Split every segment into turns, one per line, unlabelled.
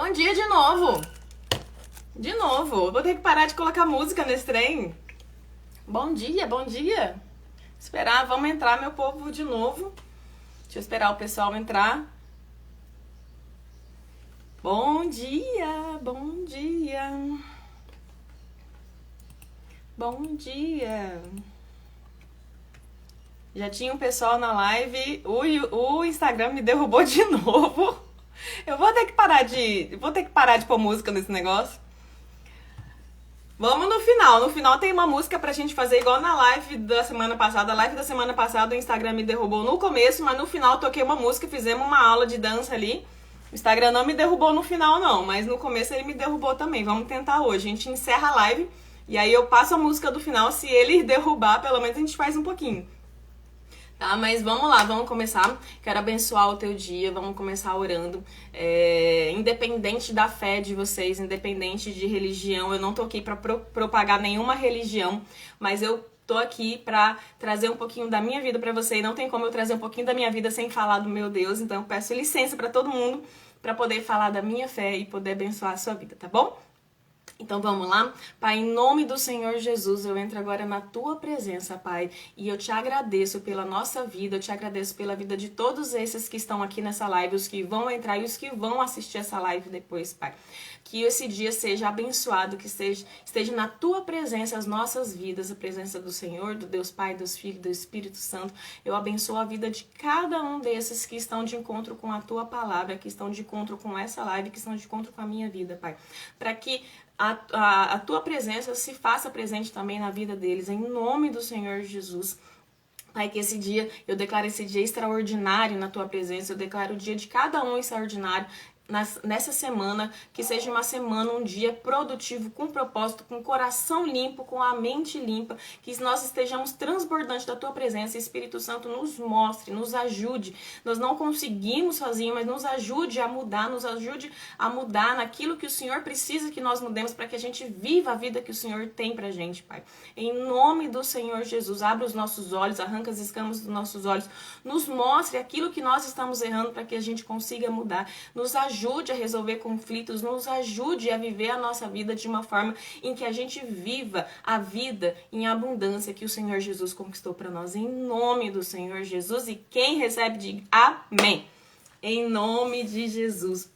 Bom dia de novo. De novo. Vou ter que parar de colocar música nesse trem. Bom dia, bom dia. Esperar, vamos entrar, meu povo, de novo. Deixa eu esperar o pessoal entrar. Bom dia, bom dia. Bom dia. Já tinha um pessoal na live. O Instagram me derrubou de novo. Eu vou ter que parar de pôr música nesse negócio. Vamos no final. No final tem uma música pra gente fazer igual na live da semana passada. A live da semana passada o Instagram me derrubou no começo, mas no final toquei uma música, fizemos uma aula de dança ali. O Instagram não me derrubou no final não, mas no começo ele me derrubou também. Vamos tentar hoje. A gente encerra a live e aí eu passo a música do final. Se ele derrubar, pelo menos a gente faz um pouquinho. Tá, mas vamos lá, vamos começar. Quero abençoar o teu dia, vamos começar orando. Independente da fé de vocês, independente de religião, eu não tô aqui pra propagar nenhuma religião, mas eu tô aqui pra trazer um pouquinho da minha vida pra você. E não tem como eu trazer um pouquinho da minha vida sem falar do meu Deus, então eu peço licença pra todo mundo pra poder falar da minha fé e poder abençoar a sua vida, tá bom? Então vamos lá? Pai, em nome do Senhor Jesus, eu entro agora na tua presença, Pai, e eu te agradeço pela nossa vida, eu te agradeço pela vida de todos esses que estão aqui nessa live, os que vão entrar e os que vão assistir essa live depois, Pai. Que esse dia seja abençoado, que esteja na tua presença as nossas vidas, a presença do Senhor, do Deus Pai, dos Filhos, do Espírito Santo. Eu abençoo a vida de cada um desses que estão de encontro com a tua palavra, que estão de encontro com essa live, que estão de encontro com a minha vida, Pai. Para que a tua presença se faça presente também na vida deles, em nome do Senhor Jesus. Pai, que esse dia, eu declaro esse dia extraordinário na tua presença, eu declaro o dia de cada um extraordinário nessa semana, que seja uma semana, um dia produtivo, com propósito, com o coração limpo, com a mente limpa, que nós estejamos transbordantes da tua presença. Espírito Santo, nos mostre, nos ajude. Nós não conseguimos sozinhos, mas nos ajude a mudar naquilo que o Senhor precisa que nós mudemos, para que a gente viva a vida que o Senhor tem pra gente, Pai. Em nome do Senhor Jesus, abre os nossos olhos, arranca as escamas dos nossos olhos, nos mostre aquilo que nós estamos errando para que a gente consiga mudar, nos ajude a resolver conflitos, nos ajude a viver a nossa vida de uma forma em que a gente viva a vida em abundância que o Senhor Jesus conquistou para nós, em nome do Senhor Jesus. E quem recebe, diga amém, em nome de Jesus.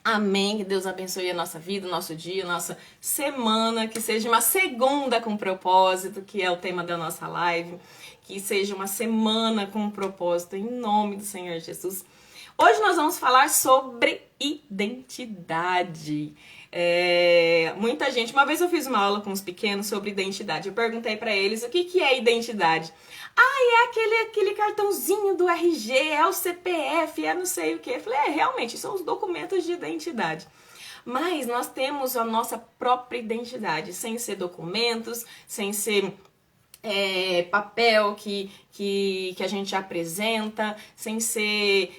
Amém, que Deus abençoe a nossa vida, o nosso dia, a nossa semana, que seja uma segunda com propósito, que é o tema da nossa live, que seja uma semana com propósito, em nome do Senhor Jesus. Hoje nós vamos falar sobre identidade. Muita gente, uma vez eu fiz uma aula com os pequenos sobre identidade, eu perguntei pra eles o que é identidade. É aquele cartãozinho do RG, é o CPF, é não sei o que. Eu falei, realmente, são os documentos de identidade. Mas nós temos a nossa própria identidade, sem ser documentos, sem ser papel que a gente apresenta, sem ser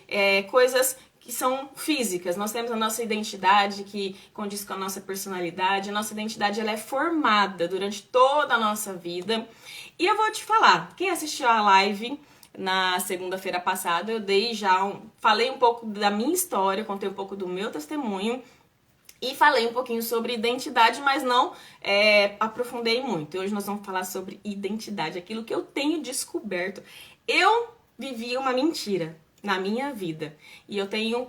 coisas que são físicas. Nós temos a nossa identidade que condiz com a nossa personalidade. A nossa identidade ela é formada durante toda a nossa vida. E eu vou te falar, quem assistiu a live na segunda-feira passada, eu falei um pouco da minha história, contei um pouco do meu testemunho, e falei um pouquinho sobre identidade, mas não aprofundei muito. Hoje nós vamos falar sobre identidade, aquilo que eu tenho descoberto. Eu vivi uma mentira na minha vida. E eu tenho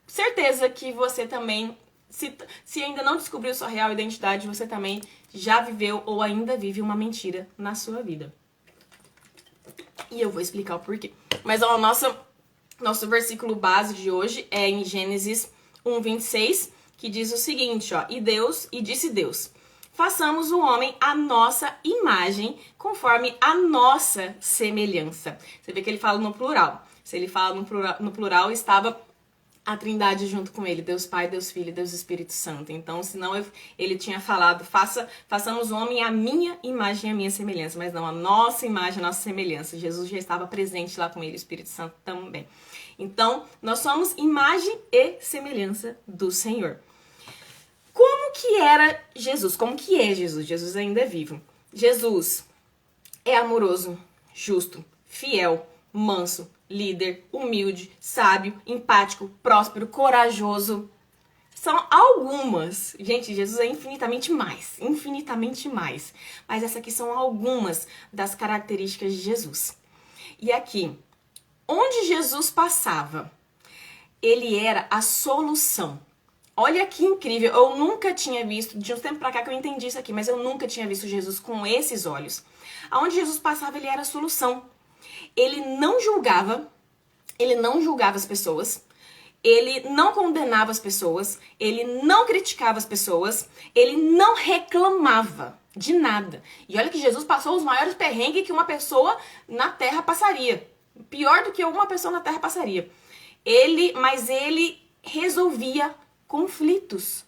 certeza que você também, se ainda não descobriu sua real identidade, você também já viveu ou ainda vive uma mentira na sua vida. E eu vou explicar o porquê. Mas o nosso versículo base de hoje é em Gênesis 1:26, que diz o seguinte, e disse Deus, façamos o homem à nossa imagem, conforme a nossa semelhança. Você vê que ele fala no plural. Se ele fala no plural, estava a Trindade junto com ele, Deus Pai, Deus Filho e Deus Espírito Santo. Então, senão ele tinha falado, façamos o homem à minha imagem e à minha semelhança, mas não a nossa imagem, a nossa semelhança. Jesus já estava presente lá com ele, o Espírito Santo também. Então, nós somos imagem e semelhança do Senhor. Como que era Jesus? Como que é Jesus? Jesus ainda é vivo. Jesus é amoroso, justo, fiel, manso, líder, humilde, sábio, empático, próspero, corajoso. São algumas. Gente, Jesus é infinitamente mais. Infinitamente mais. Mas essas aqui são algumas das características de Jesus. E aqui, onde Jesus passava, ele era a solução. Olha que incrível. Eu nunca tinha visto, de um tempo pra cá que eu entendi isso aqui, mas eu nunca tinha visto Jesus com esses olhos. Aonde Jesus passava, ele era a solução. Ele não julgava as pessoas. Ele não condenava as pessoas, ele não criticava as pessoas, ele não reclamava de nada. E olha que Jesus passou os maiores perrengues que uma pessoa na Terra passaria. Pior do que uma pessoa na Terra passaria. Mas ele resolvia conflitos.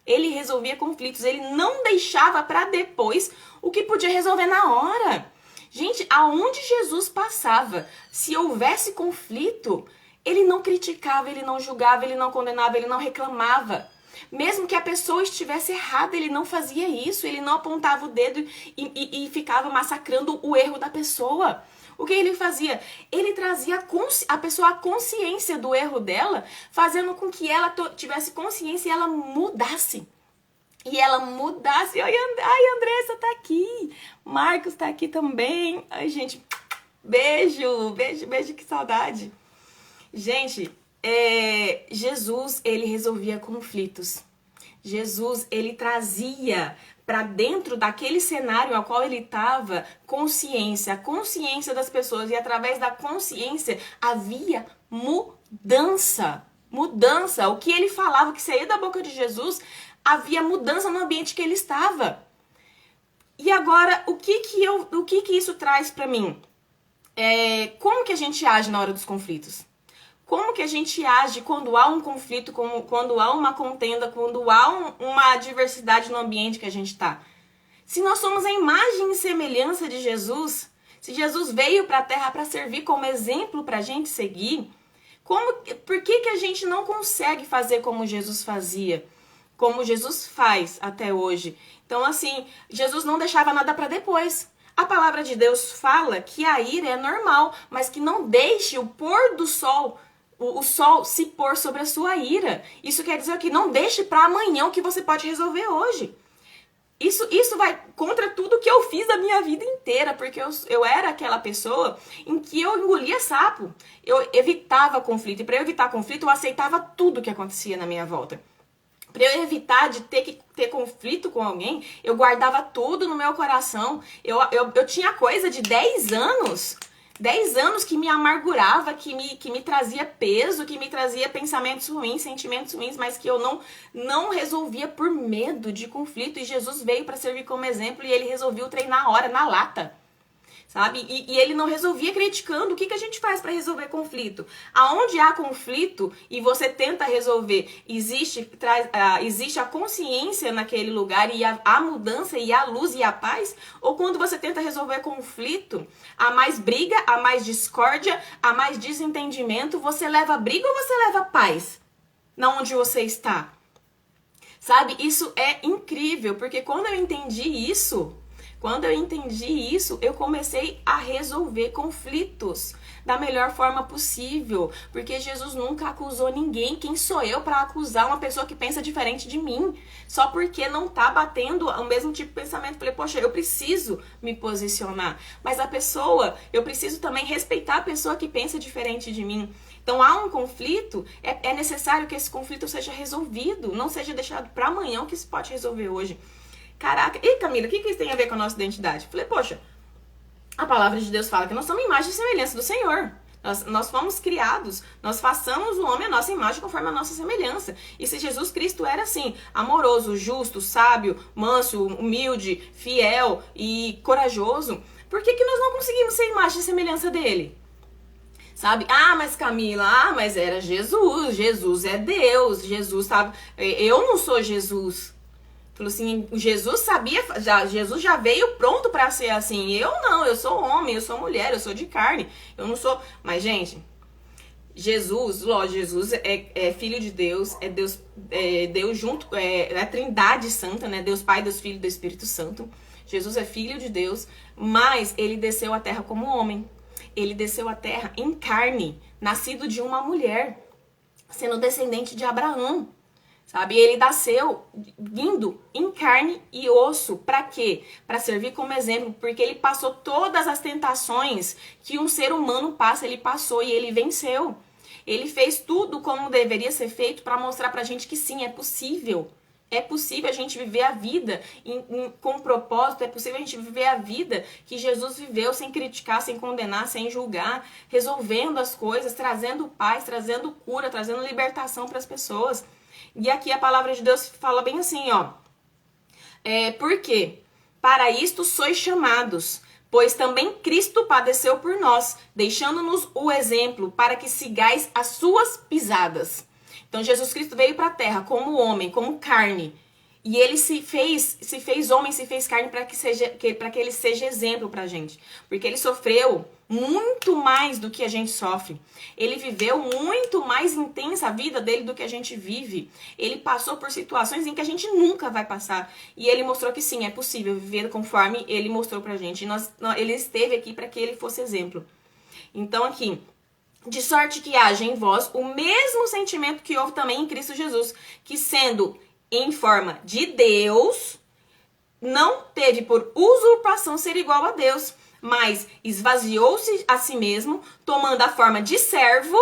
Ele resolvia conflitos, ele não deixava para depois o que podia resolver na hora. Gente, aonde Jesus passava, se houvesse conflito, ele não criticava, ele não julgava, ele não condenava, ele não reclamava. Mesmo que a pessoa estivesse errada, ele não fazia isso, ele não apontava o dedo e ficava massacrando o erro da pessoa. O que ele fazia? Ele trazia a pessoa a consciência do erro dela, fazendo com que ela tivesse consciência e ela mudasse. Ai, Andressa tá aqui. Marcos tá aqui também. Ai, gente, beijo, que saudade. Gente, Jesus, ele resolvia conflitos. Jesus, ele trazia para dentro daquele cenário ao qual ele estava a consciência das pessoas. E através da consciência havia mudança. O que ele falava, o que saía da boca de Jesus, havia mudança no ambiente que ele estava. E agora, o que isso traz para mim? Como que a gente age na hora dos conflitos? Como que a gente age quando há um conflito, quando há uma contenda, quando há uma adversidade no ambiente que a gente está? Se nós somos a imagem e semelhança de Jesus, se Jesus veio para a Terra para servir como exemplo para a gente seguir, por que a gente não consegue fazer como Jesus fazia? Como Jesus faz até hoje? Então, assim, Jesus não deixava nada para depois. A palavra de Deus fala que a ira é normal, mas que não deixe o pôr do sol, o sol se pôr sobre a sua ira. Isso quer dizer que não deixe para amanhã o que você pode resolver hoje. Isso vai contra tudo que eu fiz da minha vida inteira, porque eu era aquela pessoa em que eu engolia sapo. Eu evitava conflito, e para eu evitar conflito, eu aceitava tudo que acontecia na minha volta. Para eu evitar de ter conflito com alguém, eu guardava tudo no meu coração. Eu tinha coisa de 10 anos que me amargurava, que me trazia peso, que me trazia pensamentos ruins, sentimentos ruins, mas que eu não resolvia por medo de conflito. E Jesus veio para servir como exemplo e ele resolveu o trem na hora, na lata. Sabe? E ele não resolvia criticando. O que a gente faz para resolver conflito? Aonde há conflito e você tenta resolver, existe a consciência naquele lugar e a mudança e a luz e a paz? Ou quando você tenta resolver conflito, há mais briga, há mais discórdia, há mais desentendimento, você leva briga ou você leva paz? Na onde você está? Sabe? Isso é incrível, porque quando eu entendi isso, eu comecei a resolver conflitos da melhor forma possível. Porque Jesus nunca acusou ninguém. Quem sou eu para acusar uma pessoa que pensa diferente de mim? Só porque não tá batendo o mesmo tipo de pensamento. Falei, poxa, eu preciso me posicionar. Mas eu preciso também respeitar a pessoa que pensa diferente de mim. Então há um conflito, é necessário que esse conflito seja resolvido. Não seja deixado para amanhã o que se pode resolver hoje. Caraca, e Camila, o que isso tem a ver com a nossa identidade? Falei, poxa, a palavra de Deus fala que nós somos imagem e semelhança do Senhor. Nós fomos criados, nós façamos o homem a nossa imagem conforme a nossa semelhança. E se Jesus Cristo era assim, amoroso, justo, sábio, manso, humilde, fiel e corajoso, por que nós não conseguimos ser imagem e semelhança dele? Sabe? Mas Camila, mas era Jesus é Deus, Jesus estava... Eu não sou Jesus. Falou assim, Jesus já veio pronto para ser assim. Eu não, eu sou homem, eu sou mulher, eu sou de carne. Eu não sou... Mas, gente, Jesus é filho de Deus, é Deus junto, é a Trindade Santa, né? Deus Pai, Deus Filho e Deus Espírito Santo. Jesus é filho de Deus, mas ele desceu à terra como homem. Ele desceu à terra em carne, nascido de uma mulher, sendo descendente de Abraão. sabe? Ele nasceu vindo em carne e osso. Pra quê? Pra servir como exemplo, porque ele passou todas as tentações que um ser humano passa, ele passou e ele venceu. Ele fez tudo como deveria ser feito para mostrar pra gente que sim, é possível. É possível a gente viver a vida com propósito, é possível a gente viver a vida que Jesus viveu sem criticar, sem condenar, sem julgar, resolvendo as coisas, trazendo paz, trazendo cura, trazendo libertação para as pessoas. E aqui a palavra de Deus fala bem assim, ó. Por quê? Para isto sois chamados, pois também Cristo padeceu por nós, deixando-nos o exemplo para que sigais as suas pisadas. Então Jesus Cristo veio para a terra como homem, como carne. E ele se fez homem, se fez carne para que ele seja exemplo pra gente. Porque ele sofreu muito mais do que a gente sofre. Ele viveu muito mais intensa a vida dele do que a gente vive. Ele passou por situações em que a gente nunca vai passar. E ele mostrou que sim, é possível viver conforme ele mostrou pra gente. E ele esteve aqui para que ele fosse exemplo. Então aqui, de sorte que haja em vós o mesmo sentimento que houve também em Cristo Jesus, que sendo em forma de Deus, não teve por usurpação ser igual a Deus, mas esvaziou-se a si mesmo, tomando a forma de servo,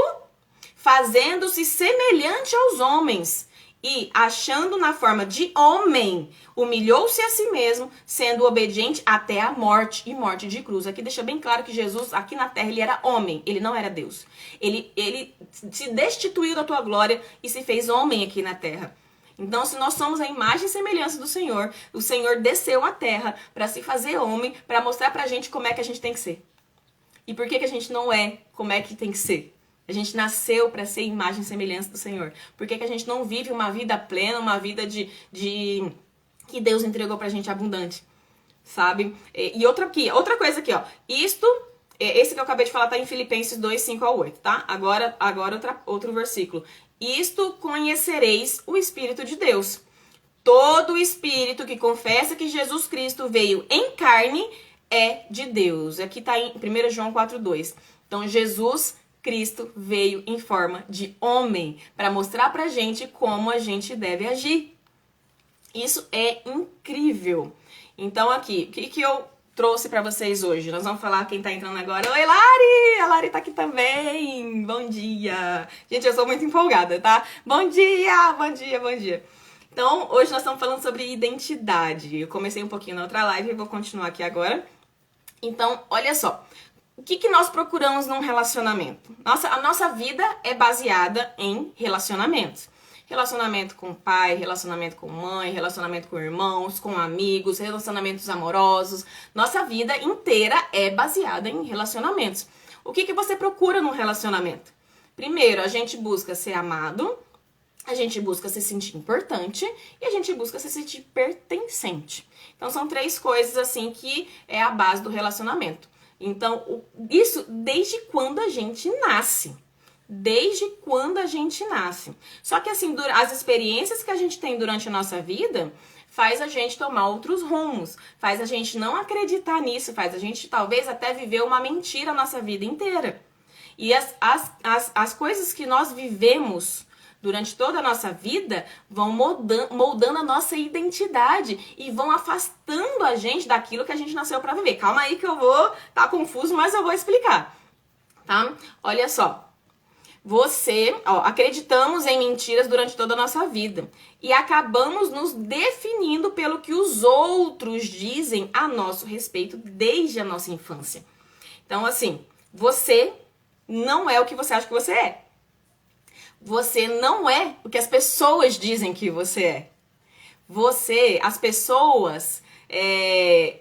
fazendo-se semelhante aos homens, e, achando na forma de homem, humilhou-se a si mesmo, sendo obediente até a morte, e morte de cruz. Aqui deixa bem claro que Jesus, aqui na terra, ele era homem, ele não era Deus. Ele se destituiu da tua glória e se fez homem aqui na terra. Então, se nós somos a imagem e semelhança do Senhor, o Senhor desceu à terra para se fazer homem, para mostrar pra gente como é que a gente tem que ser. E por que a gente não é como é que tem que ser? A gente nasceu para ser imagem e semelhança do Senhor. Por que a gente não vive uma vida plena, uma vida que Deus entregou pra gente abundante? Sabe? E outra coisa aqui, ó. Esse que eu acabei de falar tá em Filipenses 2, 5 ao 8, tá? Agora outro versículo. Isto conhecereis o Espírito de Deus. Todo espírito que confessa que Jesus Cristo veio em carne é de Deus. Aqui tá em 1 João 4:2. Então, Jesus Cristo veio em forma de homem para mostrar pra gente como a gente deve agir. Isso é incrível. Então, aqui, o que eu trouxe pra vocês hoje? Nós vamos falar quem tá entrando agora. Oi, Lari! A Lari tá aqui também. Bom dia. Gente, eu sou muito empolgada, tá? Bom dia, bom dia, bom dia. Então, hoje nós estamos falando sobre identidade. Eu comecei um pouquinho na outra live e vou continuar aqui agora. Então, olha só. O que nós procuramos num relacionamento? A nossa vida é baseada em relacionamentos. Relacionamento com pai, relacionamento com mãe, relacionamento com irmãos, com amigos, relacionamentos amorosos. Nossa vida inteira é baseada em relacionamentos. O que você procura num relacionamento? Primeiro, a gente busca ser amado, a gente busca se sentir importante e a gente busca se sentir pertencente. Então, são 3 coisas assim que é a base do relacionamento. Então, isso desde quando a gente nasce. Desde quando a gente nasce. Só que assim, as experiências que a gente tem durante a nossa vida faz a gente tomar outros rumos, faz a gente não acreditar nisso, faz a gente talvez até viver uma mentira a nossa vida inteira. E as coisas que nós vivemos durante toda a nossa vida vão moldando a nossa identidade e vão afastando a gente daquilo que a gente nasceu para viver. Calma aí que eu vou tá confuso, mas eu vou explicar, tá? Olha só. Acreditamos em mentiras durante toda a nossa vida e acabamos nos definindo pelo que os outros dizem a nosso respeito desde a nossa infância. Então, assim, você não é o que você acha que você é. Você não é o que as pessoas dizem que você é.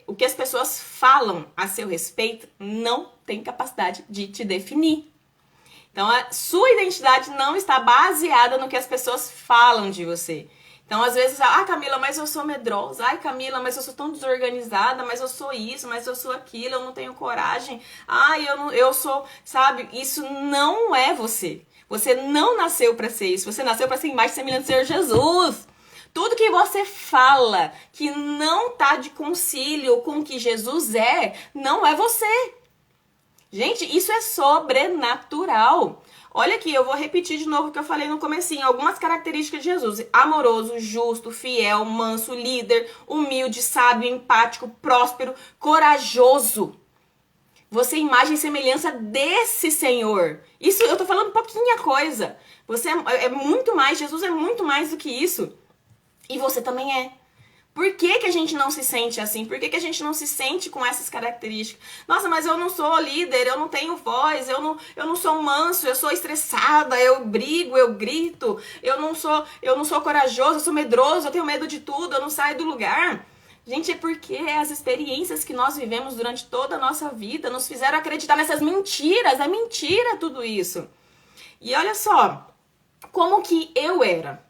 O que as pessoas falam a seu respeito não tem capacidade de te definir. Então, a sua identidade não está baseada no que as pessoas falam de você. Então, às vezes, Camila, mas eu sou medrosa. Camila, mas eu sou tão desorganizada. Mas eu sou isso, mas eu sou aquilo. Eu não tenho coragem. Eu sou, sabe? Isso não é você. Você não nasceu para ser isso. Você nasceu para ser imagem e semelhança do Senhor Jesus. Tudo que você fala que não tá de concílio com o que Jesus é, não é você. Gente, isso é sobrenatural. Olha aqui, eu vou repetir de novo o que eu falei no comecinho. Algumas características de Jesus. Amoroso, justo, fiel, manso, líder, humilde, sábio, empático, próspero, corajoso. Você é imagem e semelhança desse Senhor. Isso, eu tô falando pouquinha coisa. Você é muito mais, Jesus é muito mais do que isso. E você também é. Por que que a gente não se sente assim? Por que que a gente não se sente com essas características? Nossa, mas eu não sou líder, eu não tenho voz, eu não sou manso, eu sou estressada, eu brigo, eu grito, eu não sou corajoso, eu sou medroso, eu tenho medo de tudo, eu não saio do lugar. Gente, é porque as experiências que nós vivemos durante toda a nossa vida nos fizeram acreditar nessas mentiras. É mentira tudo isso. E olha só, como que eu era.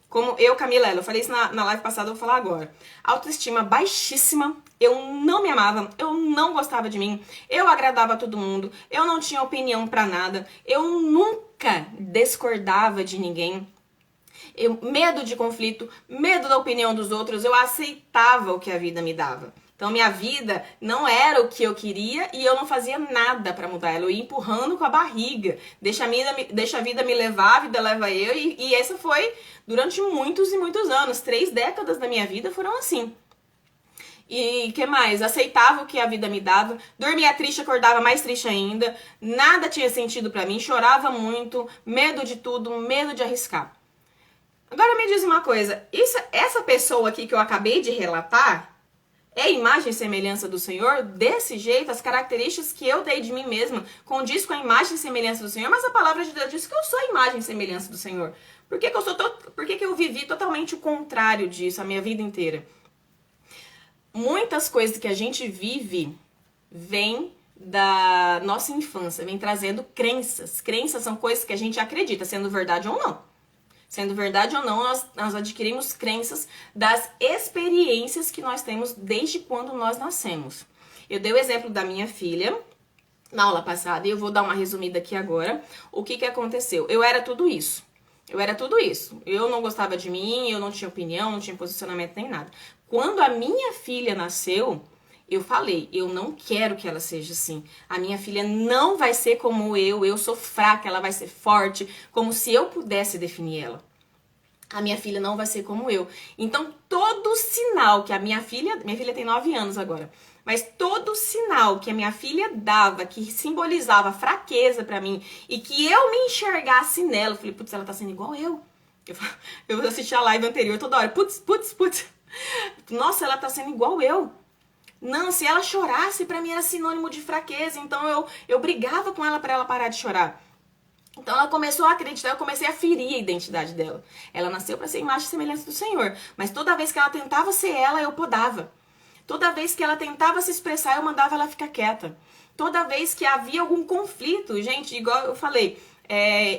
Como eu, Camila, eu falei isso na live passada, eu vou falar agora. Autoestima baixíssima, eu não me amava, eu não gostava de mim, eu agradava a todo mundo, eu não tinha opinião pra nada, eu nunca discordava de ninguém. Medo de conflito, medo da opinião dos outros, eu aceitava o que a vida me dava. Então, minha vida não era o que eu queria e eu não fazia nada pra mudar ela. Eu ia empurrando com a barriga. Deixa a vida me levar, a vida leva eu. E essa foi durante muitos e muitos anos. 3 décadas da minha vida foram assim. E que mais? Aceitava o que a vida me dava. Dormia triste, acordava mais triste ainda. Nada tinha sentido pra mim. Chorava muito. Medo de tudo, medo de arriscar. Agora me diz uma coisa. Essa pessoa aqui que eu acabei de relatar... é a imagem e semelhança do Senhor? Desse jeito, as características que eu dei de mim mesma condiz com a imagem e semelhança do Senhor, mas a palavra de Deus diz que eu sou a imagem e semelhança do Senhor. Por que que eu vivi totalmente o contrário disso a minha vida inteira? Muitas coisas que a gente vive vêm da nossa infância, vem trazendo crenças. Crenças são coisas que a gente acredita, sendo verdade ou não. Sendo verdade ou não, nós adquirimos crenças das experiências que nós temos desde quando nós nascemos. Eu dei o exemplo da minha filha na aula passada e eu vou dar uma resumida aqui agora. O que aconteceu? Eu era tudo isso. Eu não gostava de mim, eu não tinha opinião, não tinha posicionamento nem nada. Quando a minha filha nasceu, eu falei, eu não quero que ela seja assim. A minha filha não vai ser como eu sou fraca, ela vai ser forte, como se eu pudesse definir ela. A minha filha não vai ser como eu. Então, todo sinal que a minha filha tem 9 anos agora, mas todo sinal que a minha filha dava, que simbolizava fraqueza pra mim, e que eu me enxergasse nela, eu falei, putz, ela tá sendo igual eu. Eu assisti a live anterior toda hora, putz. Nossa, ela tá sendo igual eu. Não, se ela chorasse, pra mim era sinônimo de fraqueza. Então eu brigava com ela pra ela parar de chorar. Então ela começou a acreditar, eu comecei a ferir a identidade dela. Ela nasceu pra ser imagem e semelhança do Senhor. Mas toda vez que ela tentava ser ela, eu podava. Toda vez que ela tentava se expressar, eu mandava ela ficar quieta. Toda vez que havia algum conflito, gente, igual eu falei,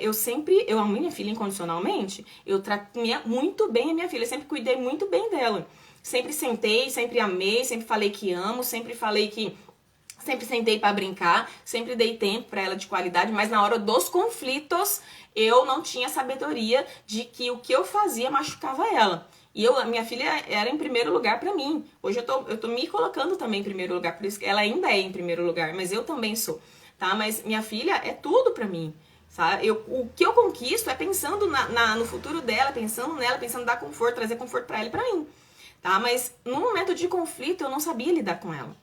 eu amo minha filha incondicionalmente. Eu tratei muito bem a minha filha, eu sempre cuidei muito bem dela. Sempre sentei, sempre amei, sempre falei que amo, sempre sentei pra brincar, sempre dei tempo pra ela de qualidade, mas na hora dos conflitos, eu não tinha sabedoria de que o que eu fazia machucava ela. E a minha filha era em primeiro lugar pra mim. Hoje eu tô me colocando também em primeiro lugar, por isso que ela ainda é em primeiro lugar, mas eu também sou, tá? Mas minha filha é tudo pra mim. Sabe? O que eu conquisto é pensando no futuro dela, pensando nela, pensando em dar conforto, trazer conforto pra ela e pra mim. Tá? Mas no momento de conflito eu não sabia lidar com ela.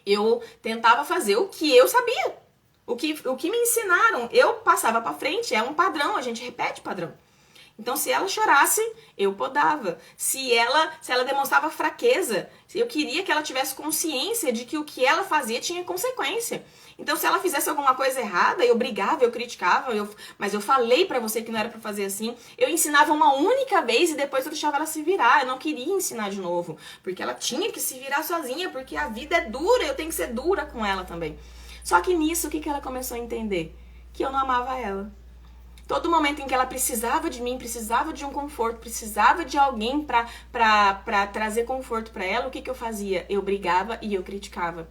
Eu tentava fazer o que eu sabia. O que me ensinaram, eu passava pra frente, é um padrão, a gente repete padrão. Então, se ela chorasse, eu podava. Se ela demonstrava fraqueza, eu queria que ela tivesse consciência de que o que ela fazia tinha consequência. Então, se ela fizesse alguma coisa errada, eu brigava, eu criticava, mas eu falei pra você que não era pra fazer assim. Eu ensinava uma única vez e depois eu deixava ela se virar. Eu não queria ensinar de novo, porque ela tinha que se virar sozinha, porque a vida é dura, eu tenho que ser dura com ela também. Só que nisso, o que ela começou a entender? Que eu não amava ela. Todo momento em que ela precisava de mim, precisava de um conforto, precisava de alguém pra trazer conforto pra ela, o que eu fazia? Eu brigava e eu criticava.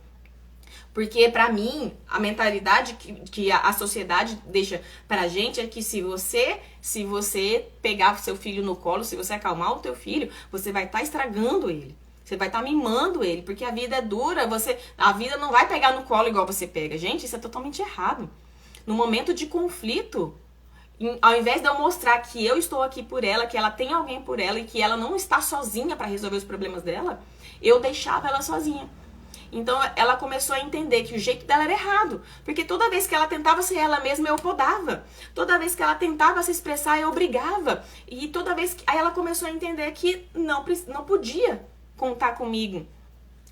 Porque pra mim, a mentalidade que a sociedade deixa pra gente é que se você pegar o seu filho no colo, se você acalmar o teu filho, você vai estar estragando ele. Você vai estar mimando ele, porque a vida é dura, a vida não vai pegar no colo igual você pega. Gente, isso é totalmente errado. No momento de conflito, ao invés de eu mostrar que eu estou aqui por ela, que ela tem alguém por ela e que ela não está sozinha para resolver os problemas dela, eu deixava ela sozinha. Então ela começou a entender que o jeito dela era errado, porque toda vez que ela tentava ser ela mesma, eu podava. Toda vez que ela tentava se expressar, eu brigava. E toda vez que... Aí ela começou a entender que não podia contar comigo.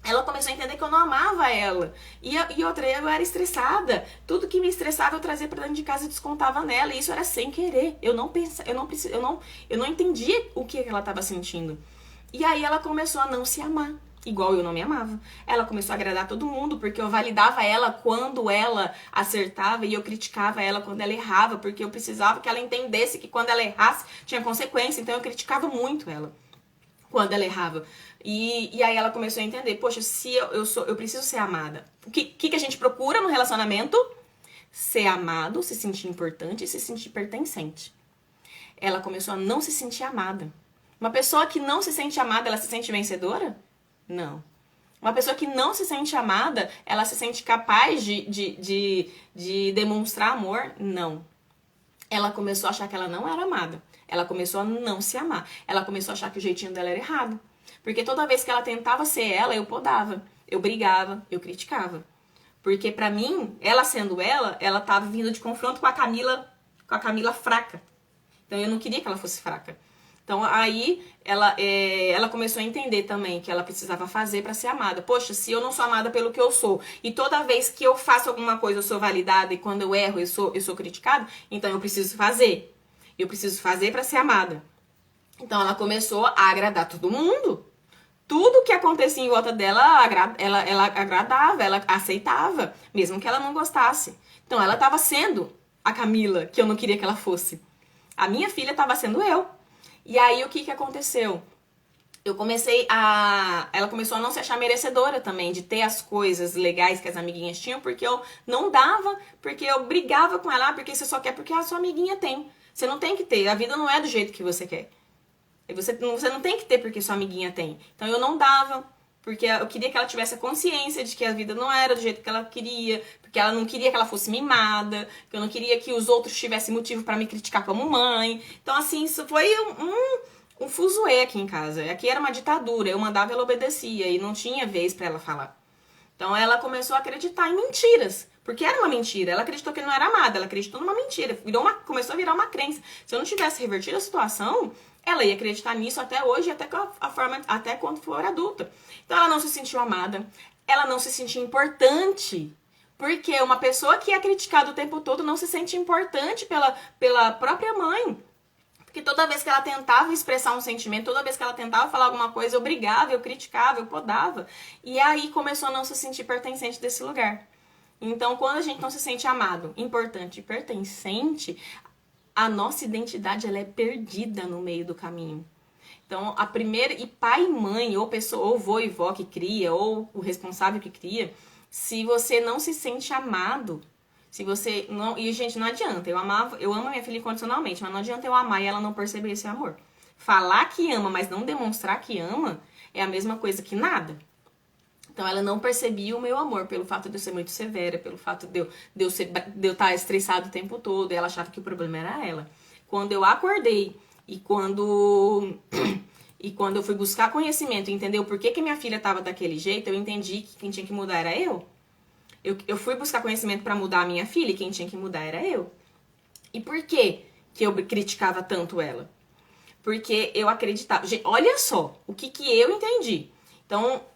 Ela começou a entender que eu não amava ela. E outra, eu era estressada. Tudo que me estressava eu trazia pra dentro de casa e descontava nela. E isso era sem querer. Eu não entendia o que ela estava sentindo. E aí ela começou a não se amar. Igual eu não me amava. Ela começou a agradar todo mundo, porque eu validava ela quando ela acertava e eu criticava ela quando ela errava, porque eu precisava que ela entendesse que quando ela errasse tinha consequência. Então eu criticava muito ela quando ela errava. E aí ela começou a entender, poxa, se eu preciso ser amada. O que a gente procura no relacionamento? Ser amado, se sentir importante e se sentir pertencente. Ela começou a não se sentir amada. Uma pessoa que não se sente amada, ela se sente vencedora? Não. Uma pessoa que não se sente amada, ela se sente capaz de demonstrar amor? Não. Ela começou a achar que ela não era amada. Ela começou a não se amar. Ela começou a achar que o jeitinho dela era errado. Porque toda vez que ela tentava ser ela, eu podava. Eu brigava, eu criticava. Porque pra mim, ela sendo ela tava vindo de confronto com a Camila fraca. Então eu não queria que ela fosse fraca. Então aí ela começou a entender também que ela precisava fazer para ser amada. Poxa, se eu não sou amada pelo que eu sou, e toda vez que eu faço alguma coisa eu sou validada, e quando eu erro eu sou criticada, então eu preciso fazer. Eu preciso fazer para ser amada. Então ela começou a agradar todo mundo. Tudo que acontecia em volta dela, ela agradava, ela aceitava, mesmo que ela não gostasse. Então ela estava sendo a Camila, que eu não queria que ela fosse. A minha filha estava sendo eu. E aí, o que aconteceu? Ela começou a não se achar merecedora também, de ter as coisas legais que as amiguinhas tinham, porque eu não dava, porque eu brigava com ela, porque você só quer porque a sua amiguinha tem. Você não tem que ter, a vida não é do jeito que você quer. Você não tem que ter porque sua amiguinha tem. Então, eu não dava, porque eu queria que ela tivesse a consciência de que a vida não era do jeito que ela queria, porque ela não queria que ela fosse mimada, que eu não queria que os outros tivessem motivo pra me criticar como mãe. Então, assim, isso foi um fuzuê aqui em casa. Aqui era uma ditadura, eu mandava, ela obedecia e não tinha vez pra ela falar. Então, ela começou a acreditar em mentiras, porque era uma mentira. Ela acreditou que não era amada, ela acreditou numa mentira, começou a virar uma crença. Se eu não tivesse revertido a situação, ela ia acreditar nisso até hoje, até quando for adulta. Então ela não se sentiu amada, ela não se sentiu importante, porque uma pessoa que é criticada o tempo todo não se sente importante pela própria mãe. Porque toda vez que ela tentava expressar um sentimento, toda vez que ela tentava falar alguma coisa, eu brigava, eu criticava, eu podava. E aí começou a não se sentir pertencente desse lugar. Então, quando a gente não se sente amado, importante e pertencente, a nossa identidade ela é perdida no meio do caminho. Então, a primeira, e pai e mãe, ou pessoa, ou vô e vó que cria, ou o responsável que cria, se você não se sente amado, se você não... E, gente, não adianta, eu amo minha filha incondicionalmente, mas não adianta eu amar e ela não perceber esse amor. Falar que ama, mas não demonstrar que ama, é a mesma coisa que nada. Então, ela não percebia o meu amor pelo fato de eu ser muito severa, pelo fato de eu estar estressada o tempo todo, e ela achava que o problema era ela. Quando eu acordei e quando eu fui buscar conhecimento e entender o porquê que minha filha estava daquele jeito, eu entendi que quem tinha que mudar era eu. Eu fui buscar conhecimento para mudar a minha filha e quem tinha que mudar era eu. E por que eu criticava tanto ela? Porque eu acreditava... Gente, olha só o que eu entendi. Então...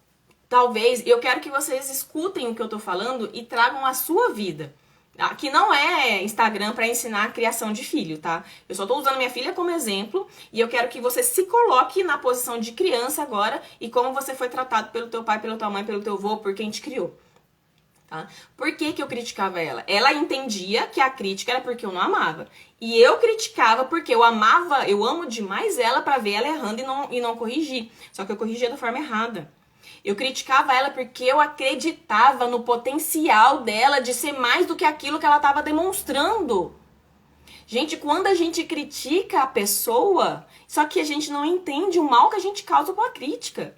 Talvez, eu quero que vocês escutem o que eu tô falando e tragam a sua vida. Aqui não é Instagram para ensinar a criação de filho, tá? Eu só tô usando minha filha como exemplo e eu quero que você se coloque na posição de criança agora e como você foi tratado pelo teu pai, pela tua mãe, pelo teu avô, por quem te criou. Tá? Por que eu criticava ela? Ela entendia que a crítica era porque eu não amava. E eu criticava porque eu amo demais ela para ver ela errando e não corrigir. Só que eu corrigia da forma errada. Eu criticava ela porque eu acreditava no potencial dela de ser mais do que aquilo que ela estava demonstrando. Gente, quando a gente critica a pessoa, só que a gente não entende o mal que a gente causa com a crítica.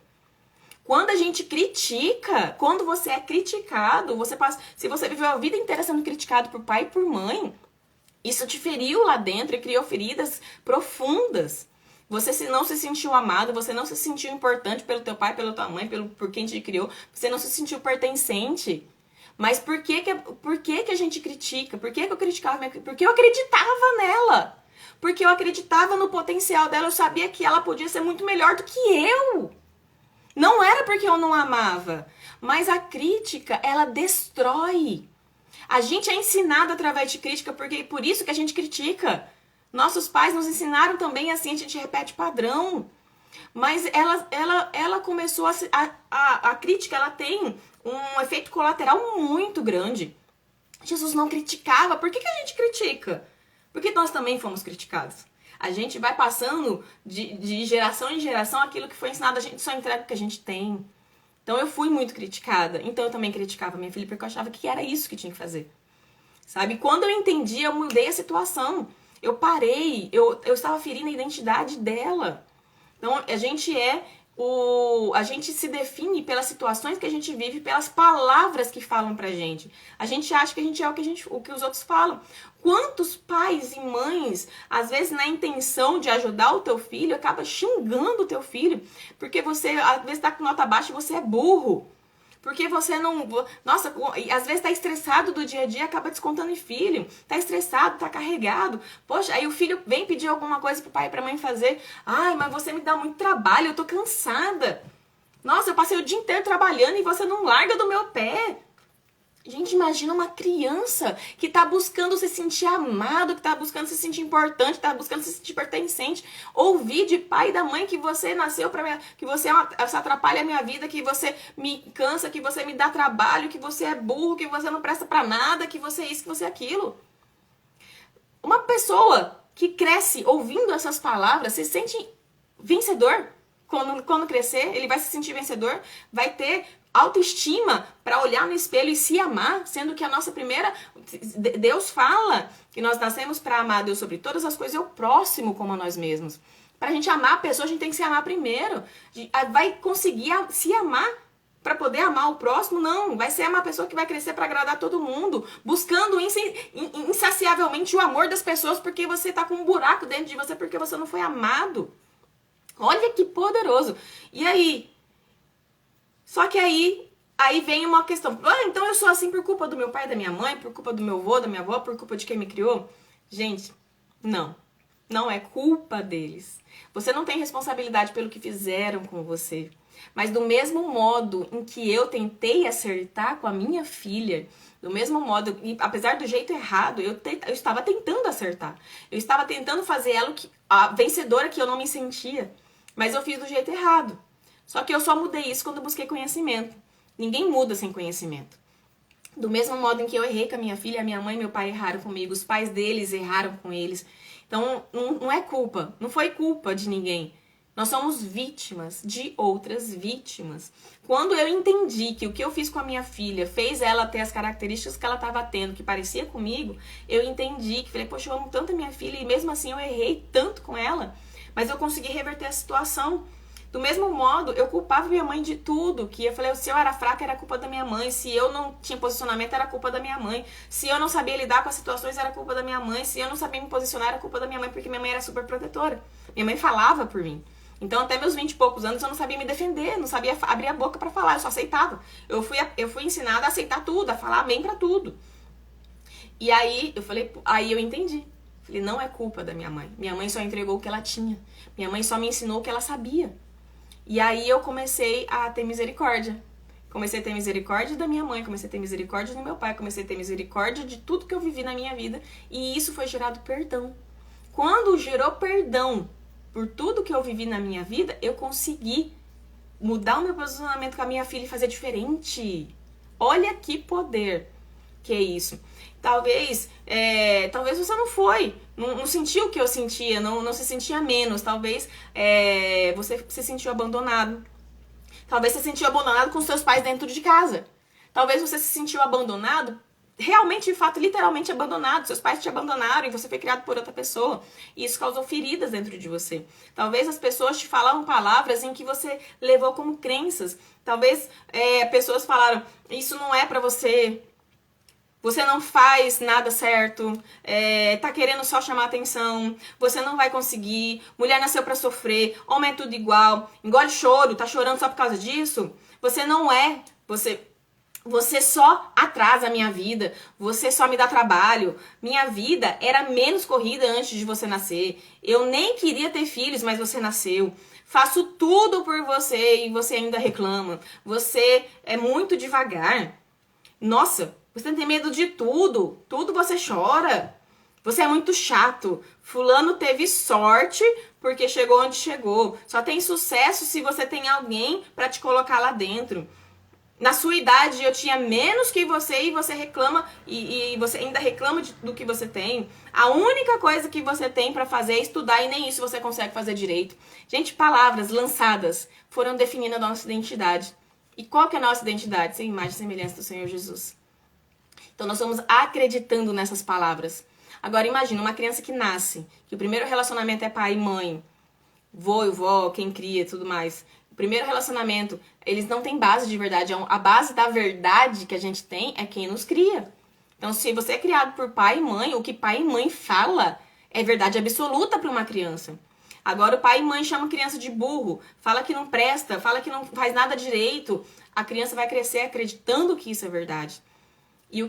Quando a gente critica, quando você é criticado, você passa, se você viveu a vida inteira sendo criticado por pai e por mãe, isso te feriu lá dentro e criou feridas profundas. Você não se sentiu amado, você não se sentiu importante pelo teu pai, pela tua mãe, por quem te criou, você não se sentiu pertencente. Mas por que a gente critica? Por que eu criticava? Porque eu acreditava nela. Porque eu acreditava no potencial dela, eu sabia que ela podia ser muito melhor do que eu. Não era porque eu não amava, mas a crítica, ela destrói. A gente é ensinado através de crítica, porque por isso que a gente critica. Nossos pais nos ensinaram também assim, a gente repete padrão. Mas ela começou a crítica, ela tem um efeito colateral muito grande. Jesus não criticava. Por que a gente critica? Porque nós também fomos criticados. A gente vai passando de geração em geração aquilo que foi ensinado, a gente só entrega o que a gente tem. Então eu fui muito criticada. Então eu também criticava minha filha porque eu achava que era isso que tinha que fazer. Sabe? Quando eu entendi, eu mudei a situação. Eu parei, eu estava ferindo a identidade dela. Então a gente se define pelas situações que a gente vive, pelas palavras que falam pra gente. A gente acha que a gente é o que os outros falam. Quantos pais e mães, às vezes na intenção de ajudar o teu filho, acaba xingando o teu filho, porque você às vezes tá com nota baixa e você é burro. Porque você não... Nossa, às vezes tá estressado do dia a dia, acaba descontando em filho. Tá estressado, tá carregado. Poxa, aí o filho vem pedir alguma coisa pro pai e pra mãe fazer. Ai, mas você me dá muito trabalho, eu tô cansada. Nossa, eu passei o dia inteiro trabalhando e você não larga do meu pé. Gente, imagina uma criança que tá buscando se sentir amado, que tá buscando se sentir importante, que tá buscando se sentir pertencente. Ouvir de pai e da mãe que você nasceu que você atrapalha a minha vida, que você me cansa, que você me dá trabalho, que você é burro, que você não presta pra nada, que você é isso, que você é aquilo. Uma pessoa que cresce ouvindo essas palavras se sente vencedor. Quando crescer, ele vai se sentir vencedor, vai ter autoestima para olhar no espelho e se amar, sendo que a nossa primeira... Deus fala que nós nascemos para amar a Deus sobre todas as coisas e o próximo como a nós mesmos. Para a gente amar a pessoa, a gente tem que se amar primeiro. Vai conseguir se amar para poder amar o próximo? Não, vai ser uma pessoa que vai crescer para agradar todo mundo, buscando insaciavelmente o amor das pessoas porque você tá com um buraco dentro de você, porque você não foi amado. Olha que poderoso. E aí? Só que aí vem uma questão. Então eu sou assim por culpa do meu pai, da minha mãe, por culpa do meu avô, da minha avó, por culpa de quem me criou? Gente, não. Não é culpa deles. Você não tem responsabilidade pelo que fizeram com você. Mas do mesmo modo em que eu tentei acertar com a minha filha, do mesmo modo, e apesar do jeito errado, eu estava tentando acertar. Eu estava tentando fazer ela a vencedora que eu não me sentia. Mas eu fiz do jeito errado. Só que eu só mudei isso quando eu busquei conhecimento. Ninguém muda sem conhecimento. Do mesmo modo em que eu errei com a minha filha, a minha mãe e meu pai erraram comigo, os pais deles erraram com eles. Então, não é culpa, não foi culpa de ninguém. Nós somos vítimas de outras vítimas. Quando eu entendi que o que eu fiz com a minha filha fez ela ter as características que ela estava tendo, que parecia comigo, eu entendi que falei, poxa, eu amo tanto a minha filha e mesmo assim eu errei tanto com ela, mas eu consegui reverter a situação. Do mesmo modo, eu culpava minha mãe de tudo, que eu falei, se eu era fraca era culpa da minha mãe, se eu não tinha posicionamento era culpa da minha mãe, se eu não sabia lidar com as situações era culpa da minha mãe, se eu não sabia me posicionar era culpa da minha mãe, porque minha mãe era super protetora. Minha mãe falava por mim. Então até meus 20 e poucos anos eu não sabia me defender, não sabia abrir a boca pra falar, eu só aceitava. Eu fui ensinada a aceitar tudo, a falar amém pra tudo. E aí eu entendi. Falei, não é culpa da minha mãe. Minha mãe só entregou o que ela tinha. Minha mãe só me ensinou o que ela sabia. E aí eu comecei a ter misericórdia. Comecei a ter misericórdia da minha mãe, comecei a ter misericórdia do meu pai, comecei a ter misericórdia de tudo que eu vivi na minha vida. E isso foi gerado perdão. Quando gerou perdão por tudo que eu vivi na minha vida, eu consegui mudar o meu posicionamento com a minha filha e fazer diferente. Olha que poder que é isso. Talvez você não foi, não sentiu o que eu sentia, não se sentia menos. Talvez você se sentiu abandonado. Talvez você se sentiu abandonado com seus pais dentro de casa. Talvez você se sentiu abandonado realmente, de fato, literalmente abandonado. Seus pais te abandonaram e você foi criado por outra pessoa. E isso causou feridas dentro de você. Talvez as pessoas te falavam palavras em que você levou como crenças. Talvez pessoas falaram, isso não é pra você, você não faz nada certo, tá querendo só chamar atenção, você não vai conseguir, mulher nasceu pra sofrer, homem é tudo igual, engole choro, tá chorando só por causa disso. Você não é, você só atrasa a minha vida, você só me dá trabalho. Minha vida era menos corrida antes de você nascer. Eu nem queria ter filhos, mas você nasceu. Faço tudo por você e você ainda reclama. Você é muito devagar. Nossa, você tem medo de tudo. Tudo você chora. Você é muito chato. Fulano teve sorte porque chegou onde chegou. Só tem sucesso se você tem alguém pra te colocar lá dentro. Na sua idade eu tinha menos que você e você reclama e você ainda reclama do que você tem. A única coisa que você tem pra fazer é estudar e nem isso você consegue fazer direito. Gente, palavras lançadas foram definindo a nossa identidade. E qual que é a nossa identidade? Sem imagem e semelhança do Senhor Jesus. Então nós estamos acreditando nessas palavras. Agora imagina uma criança que nasce, que o primeiro relacionamento é pai e mãe, vô e vó, quem cria, tudo mais. O primeiro relacionamento, eles não têm base de verdade. A base da verdade que a gente tem é quem nos cria. Então, se você é criado por pai e mãe, o que pai e mãe fala é verdade absoluta para uma criança. Agora, o pai e mãe chamam a criança de burro, fala que não presta, fala que não faz nada direito. A criança vai crescer acreditando que isso é verdade. E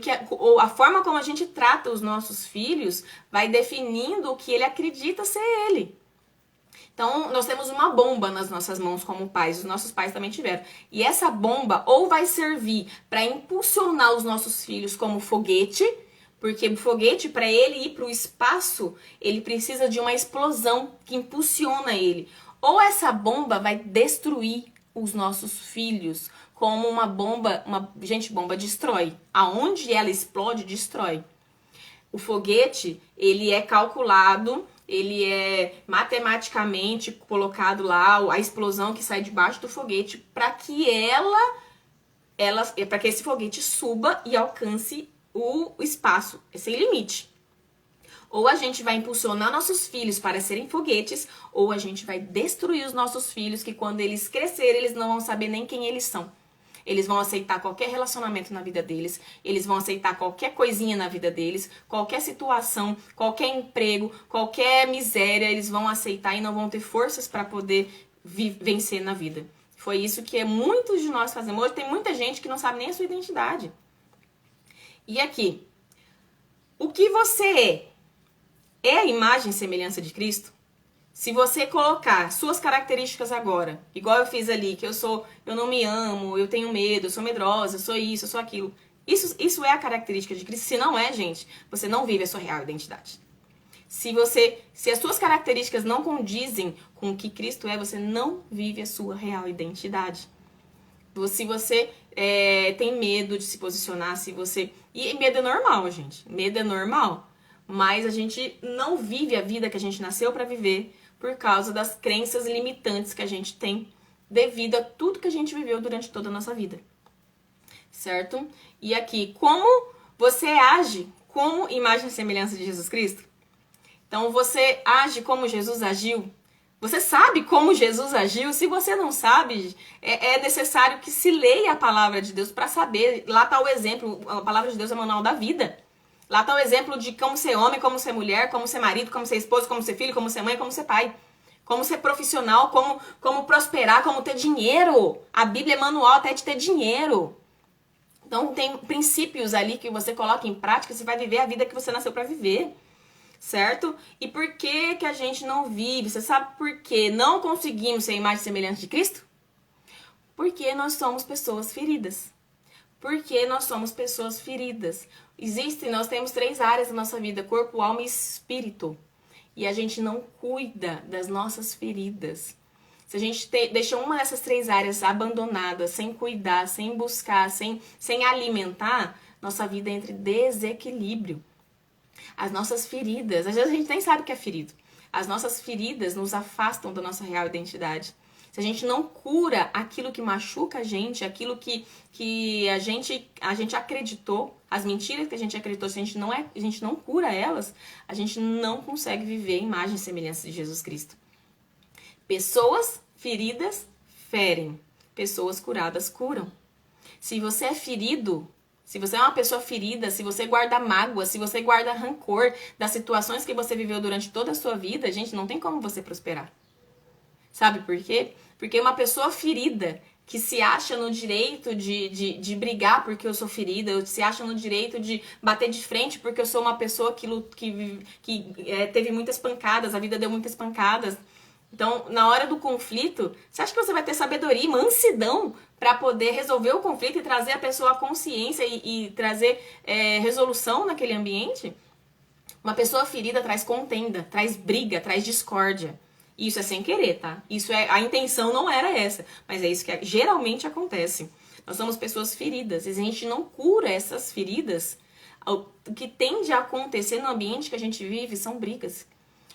a forma como a gente trata os nossos filhos vai definindo o que ele acredita ser ele. Então, nós temos uma bomba nas nossas mãos como pais, os nossos pais também tiveram. E essa bomba ou vai servir para impulsionar os nossos filhos como foguete, porque o foguete, para ele ir para o espaço, ele precisa de uma explosão que impulsiona ele. Ou essa bomba vai destruir os nossos filhos, como uma bomba, bomba destrói. Aonde ela explode, destrói. O foguete, ele é calculado, ele é matematicamente colocado lá, a explosão que sai debaixo do foguete, para que para que esse foguete suba e alcance o espaço, sem limite. Ou a gente vai impulsionar nossos filhos para serem foguetes, ou a gente vai destruir os nossos filhos, que quando eles crescerem, eles não vão saber nem quem eles são. Eles vão aceitar qualquer relacionamento na vida deles, eles vão aceitar qualquer coisinha na vida deles, qualquer situação, qualquer emprego, qualquer miséria, eles vão aceitar e não vão ter forças para poder vencer na vida. Foi isso que muitos de nós fazemos. Hoje tem muita gente que não sabe nem a sua identidade. E aqui, o que você é a imagem e semelhança de Cristo? Se você colocar suas características agora, igual eu fiz ali, que eu não me amo, eu tenho medo, eu sou medrosa, eu sou isso, eu sou aquilo. Isso é a característica de Cristo. Se não é, gente, você não vive a sua real identidade. Se as suas características não condizem com o que Cristo é, você não vive a sua real identidade. Se você tem medo de se posicionar, E medo é normal, gente. Medo é normal. Mas a gente não vive a vida que a gente nasceu para viver por causa das crenças limitantes que a gente tem devido a tudo que a gente viveu durante toda a nossa vida. Certo? E aqui, como você age como imagem e semelhança de Jesus Cristo? Então, você age como Jesus agiu? Você sabe como Jesus agiu? Se você não sabe, é necessário que se leia a palavra de Deus para saber. Lá está o exemplo, a palavra de Deus é o manual da vida. Lá está o exemplo de como ser homem, como ser mulher, como ser marido, como ser esposo, como ser filho, como ser mãe, como ser pai. Como ser profissional, como prosperar, como ter dinheiro. A Bíblia é manual até de ter dinheiro. Então tem princípios ali que você coloca em prática, você vai viver a vida que você nasceu para viver. Certo? E por que a gente não vive? Você sabe por que não conseguimos ser imagem e semelhança de Cristo? Porque nós somos pessoas feridas. Porque nós somos pessoas feridas. Nós temos 3 áreas da nossa vida: corpo, alma e espírito. E a gente não cuida das nossas feridas. Se a gente deixa uma dessas 3 áreas abandonada, sem cuidar, sem buscar, sem alimentar, nossa vida entra em desequilíbrio. As nossas feridas, às vezes a gente nem sabe o que é ferido. As nossas feridas nos afastam da nossa real identidade. se a gente não cura aquilo que machuca a gente, aquilo que a gente acreditou, as mentiras que a gente acreditou, se a gente não cura elas, a gente não consegue viver a imagem e semelhança de Jesus Cristo. Pessoas feridas ferem, pessoas curadas curam. Se você é ferido, se você é uma pessoa ferida, se você guarda mágoa, se você guarda rancor das situações que você viveu durante toda a sua vida, gente, não tem como você prosperar. Sabe por quê? Porque uma pessoa ferida, que se acha no direito de brigar porque eu sou ferida, se acha no direito de bater de frente porque eu sou uma pessoa que teve muitas pancadas, a vida deu muitas pancadas. Então, na hora do conflito, você acha que você vai ter sabedoria e mansidão para poder resolver o conflito e trazer a pessoa à consciência e trazer resolução naquele ambiente? Uma pessoa ferida traz contenda, traz briga, traz discórdia. Isso é sem querer, tá? A intenção não era essa, mas é isso que geralmente acontece. Nós somos pessoas feridas, e se a gente não cura essas feridas, o que tende a acontecer no ambiente que a gente vive são brigas.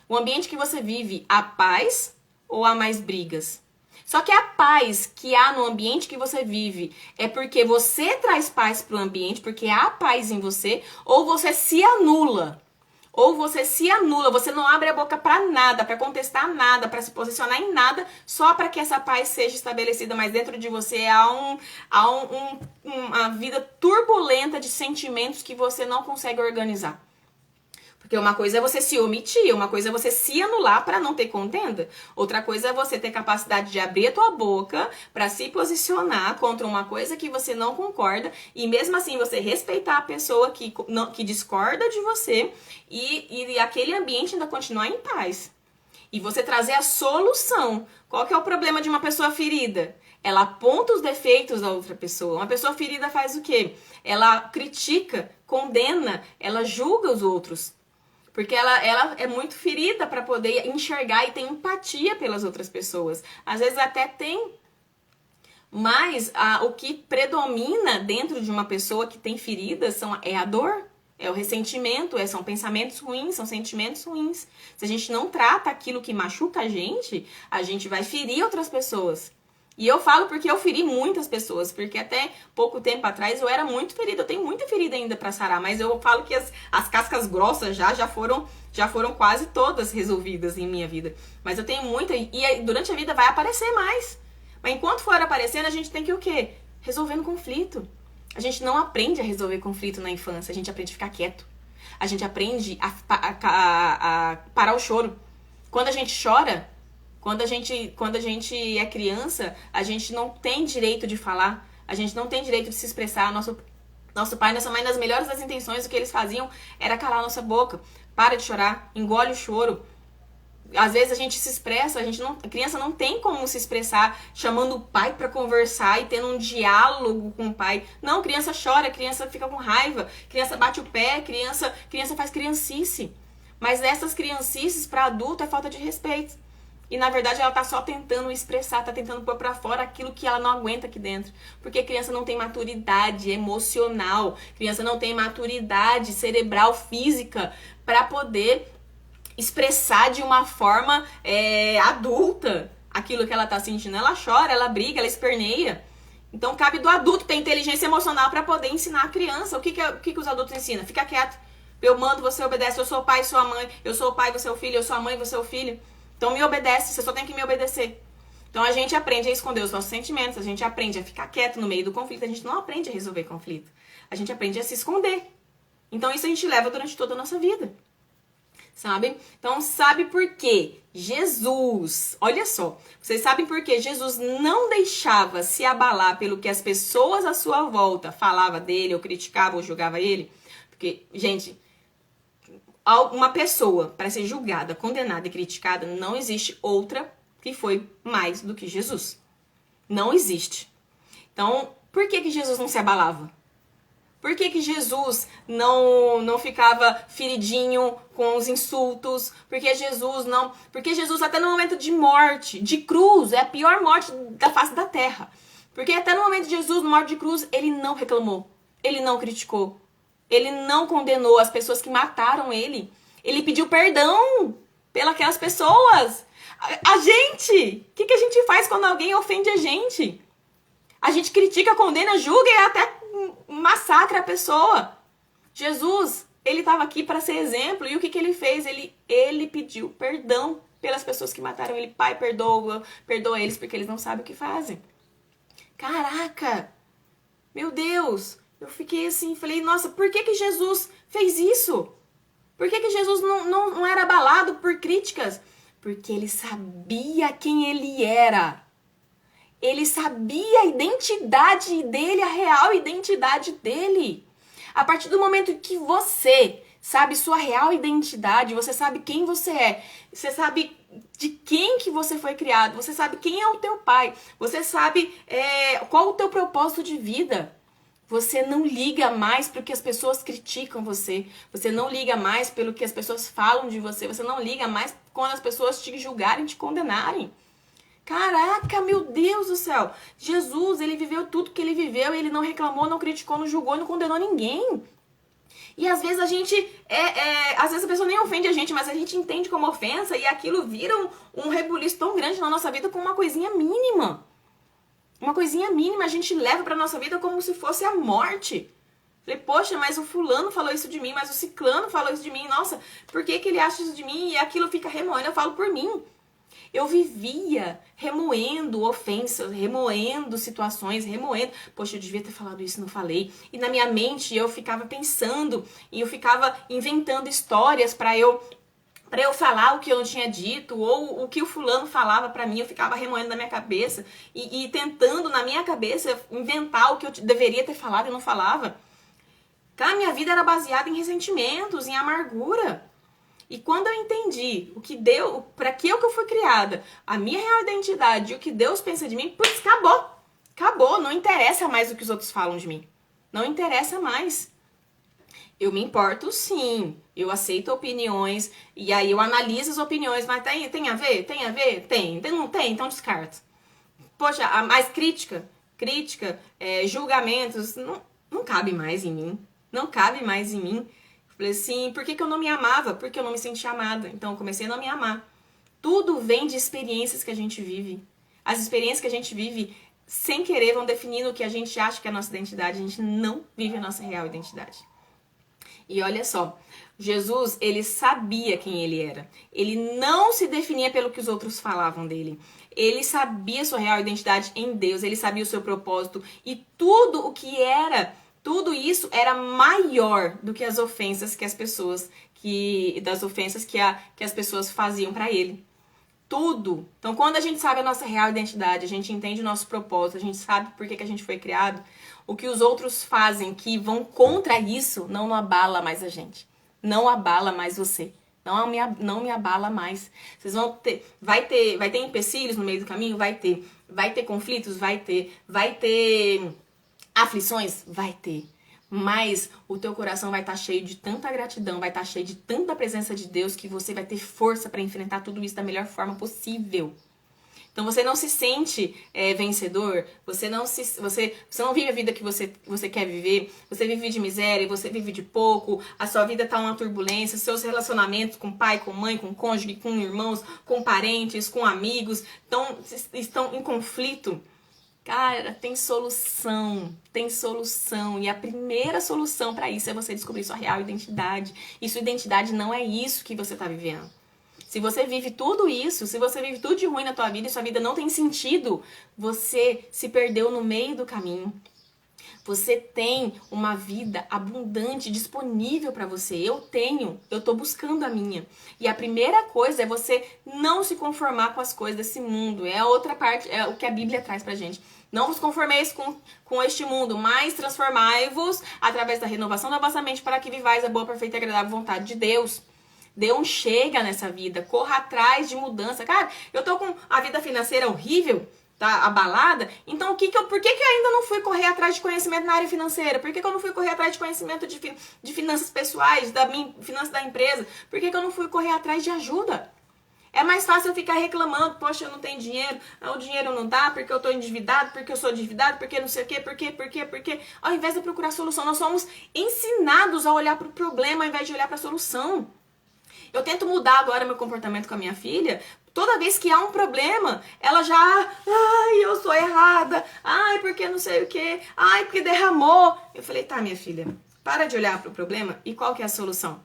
O ambiente que você vive, há paz ou há mais brigas? Só que a paz que há no ambiente que você vive é porque você traz paz para o ambiente, porque há paz em você, ou você se anula. Ou você se anula, você não abre a boca para nada, para contestar nada, para se posicionar em nada, só para que essa paz seja estabelecida. Mas dentro de você há uma vida turbulenta de sentimentos que você não consegue organizar. Porque uma coisa é você se omitir, uma coisa é você se anular para não ter contenda. Outra coisa é você ter capacidade de abrir a tua boca para se posicionar contra uma coisa que você não concorda e mesmo assim você respeitar a pessoa que discorda de você e aquele ambiente ainda continuar em paz. E você trazer a solução. Qual que é o problema de uma pessoa ferida? Ela aponta os defeitos da outra pessoa. Uma pessoa ferida faz o quê? Ela critica, condena, ela julga os outros. Porque ela é muito ferida para poder enxergar e ter empatia pelas outras pessoas. Às vezes até tem, mas o que predomina dentro de uma pessoa que tem feridas é a dor, é o ressentimento, são pensamentos ruins, são sentimentos ruins. Se a gente não trata aquilo que machuca a gente vai ferir outras pessoas. E eu falo porque eu feri muitas pessoas, porque até pouco tempo atrás eu era muito ferida, eu tenho muita ferida ainda pra sarar, mas eu falo que as cascas grossas já foram quase todas resolvidas em minha vida. Mas eu tenho muita, e durante a vida vai aparecer mais. Mas enquanto for aparecendo, a gente tem que o quê? Resolvendo conflito. A gente não aprende a resolver conflito na infância, a gente aprende a ficar quieto. A gente aprende a parar o choro. Quando a gente chora, quando a gente é criança, a gente não tem direito de falar, a gente não tem direito de se expressar. Nosso pai e nossa mãe, nas melhores das intenções, o que eles faziam era calar a nossa boca. Para de chorar, engole o choro. Às vezes a gente se expressa, a criança não tem como se expressar chamando o pai para conversar e tendo um diálogo com o pai. Não, criança chora, criança fica com raiva, criança bate o pé, criança faz criancice. Mas essas criancices para adulto é falta de respeito. E na verdade ela tá só tentando expressar, tá tentando pôr pra fora aquilo que ela não aguenta aqui dentro. Porque criança não tem maturidade emocional, criança não tem maturidade cerebral, física, pra poder expressar de uma forma adulta aquilo que ela tá sentindo. Ela chora, ela briga, ela esperneia. Então cabe do adulto ter inteligência emocional pra poder ensinar a criança. O que os adultos ensinam? Fica quieto. Eu mando, você obedece. Eu sou o pai, sou a mãe. Eu sou o pai, você é o filho. Eu sou a mãe, você é o filho. Então me obedece, você só tem que me obedecer. Então a gente aprende a esconder os nossos sentimentos, a gente aprende a ficar quieto no meio do conflito, a gente não aprende a resolver conflito. A gente aprende a se esconder. Então isso a gente leva durante toda a nossa vida. Sabe? Então sabe por quê? Jesus, olha só, vocês sabem por que Jesus não deixava se abalar pelo que as pessoas à sua volta falavam dele, ou criticavam, ou julgavam ele? Porque, gente, uma pessoa para ser julgada, condenada e criticada, não existe outra que foi mais do que Jesus. Não existe. Então, por que Jesus não se abalava? Por que Jesus não ficava feridinho com os insultos? Porque Jesus até no momento de morte, de cruz, é a pior morte da face da terra. Porque até no momento de Jesus, no morte de cruz, ele não reclamou, ele não criticou. Ele não condenou as pessoas que mataram ele. Ele pediu perdão pelas pessoas. A gente! O que a gente faz quando alguém ofende a gente? A gente critica, condena, julga e até massacra a pessoa. Jesus, ele estava aqui para ser exemplo. E o que ele fez? Ele pediu perdão pelas pessoas que mataram ele. Pai, perdoa eles porque eles não sabem o que fazem. Caraca! Meu Deus! Eu fiquei assim, falei, nossa, por que Jesus fez isso? Por que Jesus não era abalado por críticas? Porque ele sabia quem ele era. Ele sabia a identidade dele, a real identidade dele. A partir do momento que você sabe sua real identidade, você sabe quem você é, você sabe de quem que você foi criado, você sabe quem é o teu pai, você sabe qual o teu propósito de vida. Você não liga mais para o que as pessoas criticam você. Você não liga mais pelo que as pessoas falam de você. Você não liga mais quando as pessoas te julgarem, te condenarem. Caraca, meu Deus do céu. Jesus, ele viveu tudo que ele viveu. Ele não reclamou, não criticou, não julgou, não condenou ninguém. E às vezes a gente, às vezes a pessoa nem ofende a gente, mas a gente entende como ofensa e aquilo vira um rebuliço tão grande na nossa vida com uma coisinha mínima. Uma coisinha mínima a gente leva pra nossa vida como se fosse a morte. Falei, poxa, mas o fulano falou isso de mim, mas o ciclano falou isso de mim. Nossa, por que ele acha isso de mim? E aquilo fica remoendo, eu falo por mim. Eu vivia remoendo ofensas, remoendo situações, remoendo. Poxa, eu devia ter falado isso, não falei. E na minha mente eu ficava pensando, e eu ficava inventando histórias pra eu falar o que eu não tinha dito, ou o que o fulano falava pra mim, eu ficava remoendo na minha cabeça e tentando na minha cabeça inventar o que eu deveria ter falado e não falava. Cara, minha vida era baseada em ressentimentos, em amargura. E quando eu entendi o que deu, pra que eu fui criada, a minha real identidade e o que Deus pensa de mim, putz, acabou. Acabou, não interessa mais o que os outros falam de mim. Não interessa mais. Eu me importo, sim. Eu aceito opiniões. E aí eu analiso as opiniões. Mas tem a ver? Tem a ver? Tem. Não tem? Então descarto. Poxa, a mais crítica, julgamentos, não cabe mais em mim. Não cabe mais em mim. Falei assim, por que eu não me amava? Porque eu não me sentia amada. Então eu comecei a não me amar. Tudo vem de experiências que a gente vive. As experiências que a gente vive, sem querer, vão definindo o que a gente acha que é a nossa identidade. A gente não vive a nossa real identidade. E olha só, Jesus, ele sabia quem ele era. Ele não se definia pelo que os outros falavam dele. Ele sabia sua real identidade em Deus, ele sabia o seu propósito. E tudo o que era, tudo isso era maior do que as ofensas que as pessoas, das ofensas que as pessoas faziam para ele. Tudo. Então, quando a gente sabe a nossa real identidade, a gente entende o nosso propósito, a gente sabe por que a gente foi criado, o que os outros fazem que vão contra isso não abala mais a gente. Não abala mais você. Não me abala mais. Vocês vão ter, vai ter empecilhos no meio do caminho? Vai ter conflitos? Vai ter aflições? Vai ter. Mas o teu coração vai estar cheio de tanta gratidão, vai estar cheio de tanta presença de Deus que você vai ter força para enfrentar tudo isso da melhor forma possível. Então você não se sente vencedor, você não vive a vida que você quer viver, você vive de miséria, você vive de pouco, a sua vida tá uma turbulência, seus relacionamentos com pai, com mãe, com cônjuge, com irmãos, com parentes, com amigos, estão em conflito. Cara, tem solução. E a primeira solução para isso é você descobrir sua real identidade. E sua identidade não é isso que você tá vivendo. Se você vive tudo isso, se você vive tudo de ruim na tua vida e sua vida não tem sentido, você se perdeu no meio do caminho. Você tem uma vida abundante, disponível para você. Eu tô buscando a minha. E a primeira coisa é você não se conformar com as coisas desse mundo. É a outra parte, é o que a Bíblia traz pra gente. Não vos conformeis com este mundo, mas transformai-vos através da renovação da vossa mente para que vivais a boa, perfeita e agradável vontade de Deus. Dê um chega nessa vida, corra atrás de mudança. Cara, eu tô com a vida financeira horrível, tá abalada, então por que eu ainda não fui correr atrás de conhecimento na área financeira? Por que eu não fui correr atrás de conhecimento de finanças pessoais, finanças da empresa? Por que eu não fui correr atrás de ajuda? É mais fácil eu ficar reclamando, poxa, eu não tenho dinheiro, o dinheiro não dá, porque eu tô endividado, porque eu sou endividado, porque não sei o quê, por quê? Ao invés de procurar solução, nós somos ensinados a olhar pro problema ao invés de olhar pra solução. Eu tento mudar agora meu comportamento com a minha filha. Toda vez que há um problema, ela já, ai, eu sou errada, ai, porque não sei o quê, ai, porque derramou. Eu falei, tá, minha filha, para de olhar pro problema e qual que é a solução?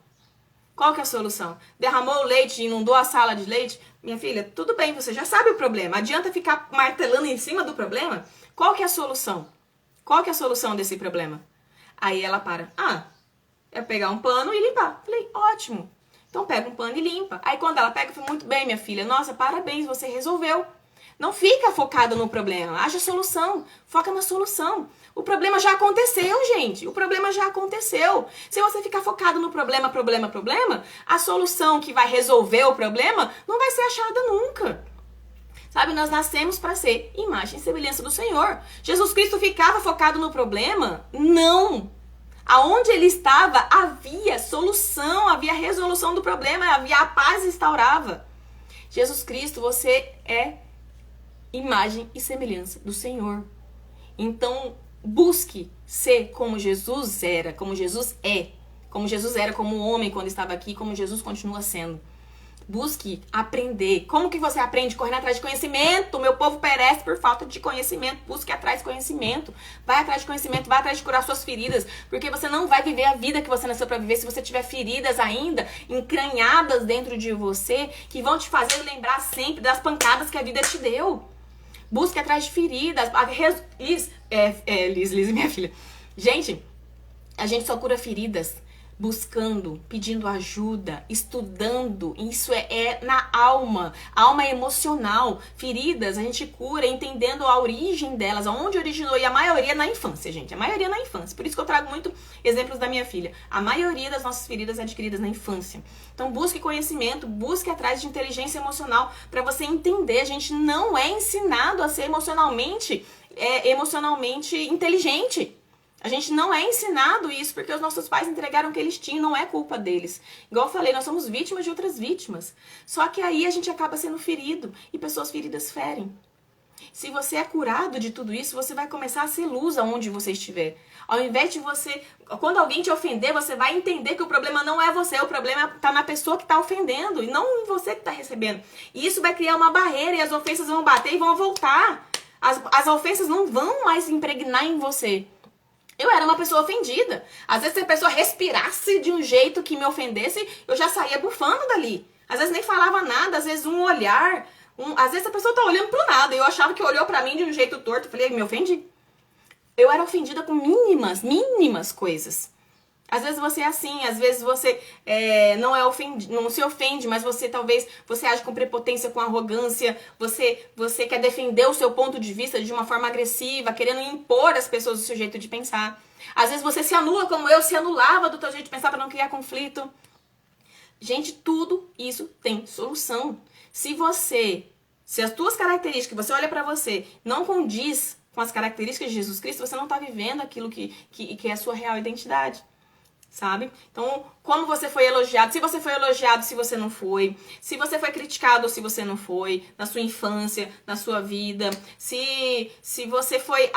Qual que é a solução? Derramou o leite e inundou a sala de leite? Minha filha, tudo bem, você já sabe o problema. Adianta ficar martelando em cima do problema? Qual que é a solução? Qual que é a solução desse problema? Aí ela para. É pegar um pano e limpar. Falei, ótimo. Então pega um pano e limpa. Aí quando ela pega, eu falei, muito bem, minha filha. Nossa, parabéns, você resolveu. Não fica focada no problema. Haja solução. Foca na solução. O problema já aconteceu, gente. O problema já aconteceu. Se você ficar focado no problema, a solução que vai resolver o problema não vai ser achada nunca. Sabe, nós nascemos para ser imagem e semelhança do Senhor. Jesus Cristo ficava focado no problema? Não. Aonde ele estava, havia solução, havia resolução do problema, havia a paz instaurava. Jesus Cristo, você é imagem e semelhança do Senhor. Então, busque ser como Jesus era, como Jesus é. Como Jesus era como homem quando estava aqui, como Jesus continua sendo. Busque aprender. Como que você aprende? Correndo atrás de conhecimento. Meu povo perece por falta de conhecimento. Busque atrás de conhecimento. Vai atrás de conhecimento. Vai atrás de curar suas feridas. Porque você não vai viver a vida que você nasceu para viver se você tiver feridas ainda encranhadas dentro de você que vão te fazer lembrar sempre das pancadas que a vida te deu. Busque atrás de feridas. Liz, minha filha. Gente, a gente só cura feridas buscando, pedindo ajuda, estudando. Isso é na alma emocional. Feridas a gente cura entendendo a origem delas, aonde originou, e a maioria na infância, gente. A maioria na infância. Por isso que eu trago muito exemplos da minha filha. A maioria das nossas feridas é adquiridas na infância. Então busque conhecimento, busque atrás de inteligência emocional para você entender. A gente não é ensinado a ser emocionalmente inteligente. A gente não é ensinado isso porque os nossos pais entregaram o que eles tinham, não é culpa deles. Igual eu falei, nós somos vítimas de outras vítimas. Só que aí a gente acaba sendo ferido e pessoas feridas ferem. Se você é curado de tudo isso, você vai começar a ser luz aonde você estiver. Ao invés de você, quando alguém te ofender, você vai entender que o problema não é você, o problema está na pessoa que está ofendendo e não em você que está recebendo. E isso vai criar uma barreira e as ofensas vão bater e vão voltar. As ofensas não vão mais impregnar em você. Eu era uma pessoa ofendida. Às vezes, se a pessoa respirasse de um jeito que me ofendesse, eu já saía bufando dali. Às vezes, nem falava nada. Às vezes, um olhar... Às vezes, a pessoa tá olhando pro nada. E eu achava que olhou pra mim de um jeito torto. Eu falei, me ofendi. Eu era ofendida com mínimas coisas. Às vezes, você é assim. Às vezes, você não se ofende, mas você talvez... Você age com prepotência, com arrogância. Você quer defender o seu ponto de vista de uma forma agressiva, querendo impor às pessoas o seu jeito de pensar. Às vezes, você se anula como eu se anulava do teu jeito de pensar para não criar conflito. Gente, tudo isso tem solução. Se as tuas características, você olha pra você, não condiz com as características de Jesus Cristo, você não tá vivendo aquilo que é a sua real identidade. Sabe? Então, como você foi elogiado, se você foi elogiado, se você não foi, se você foi criticado ou se você não foi, na sua infância, na sua vida, se você foi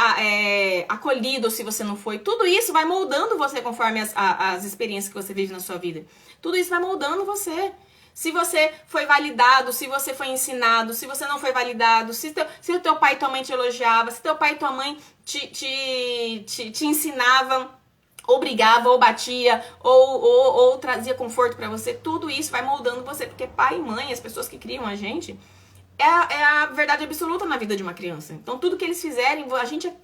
acolhido ou se você não foi, tudo isso vai moldando você conforme as experiências que você vive na sua vida. Tudo isso vai moldando você. Se você foi validado, se você foi ensinado, se você não foi validado, se o teu pai e tua mãe te elogiavam, se teu pai e tua mãe te ensinavam, ou brigava, ou batia, ou trazia conforto pra você, tudo isso vai moldando você, porque pai e mãe, as pessoas que criam a gente, é a verdade absoluta na vida de uma criança. Então tudo que eles fizerem,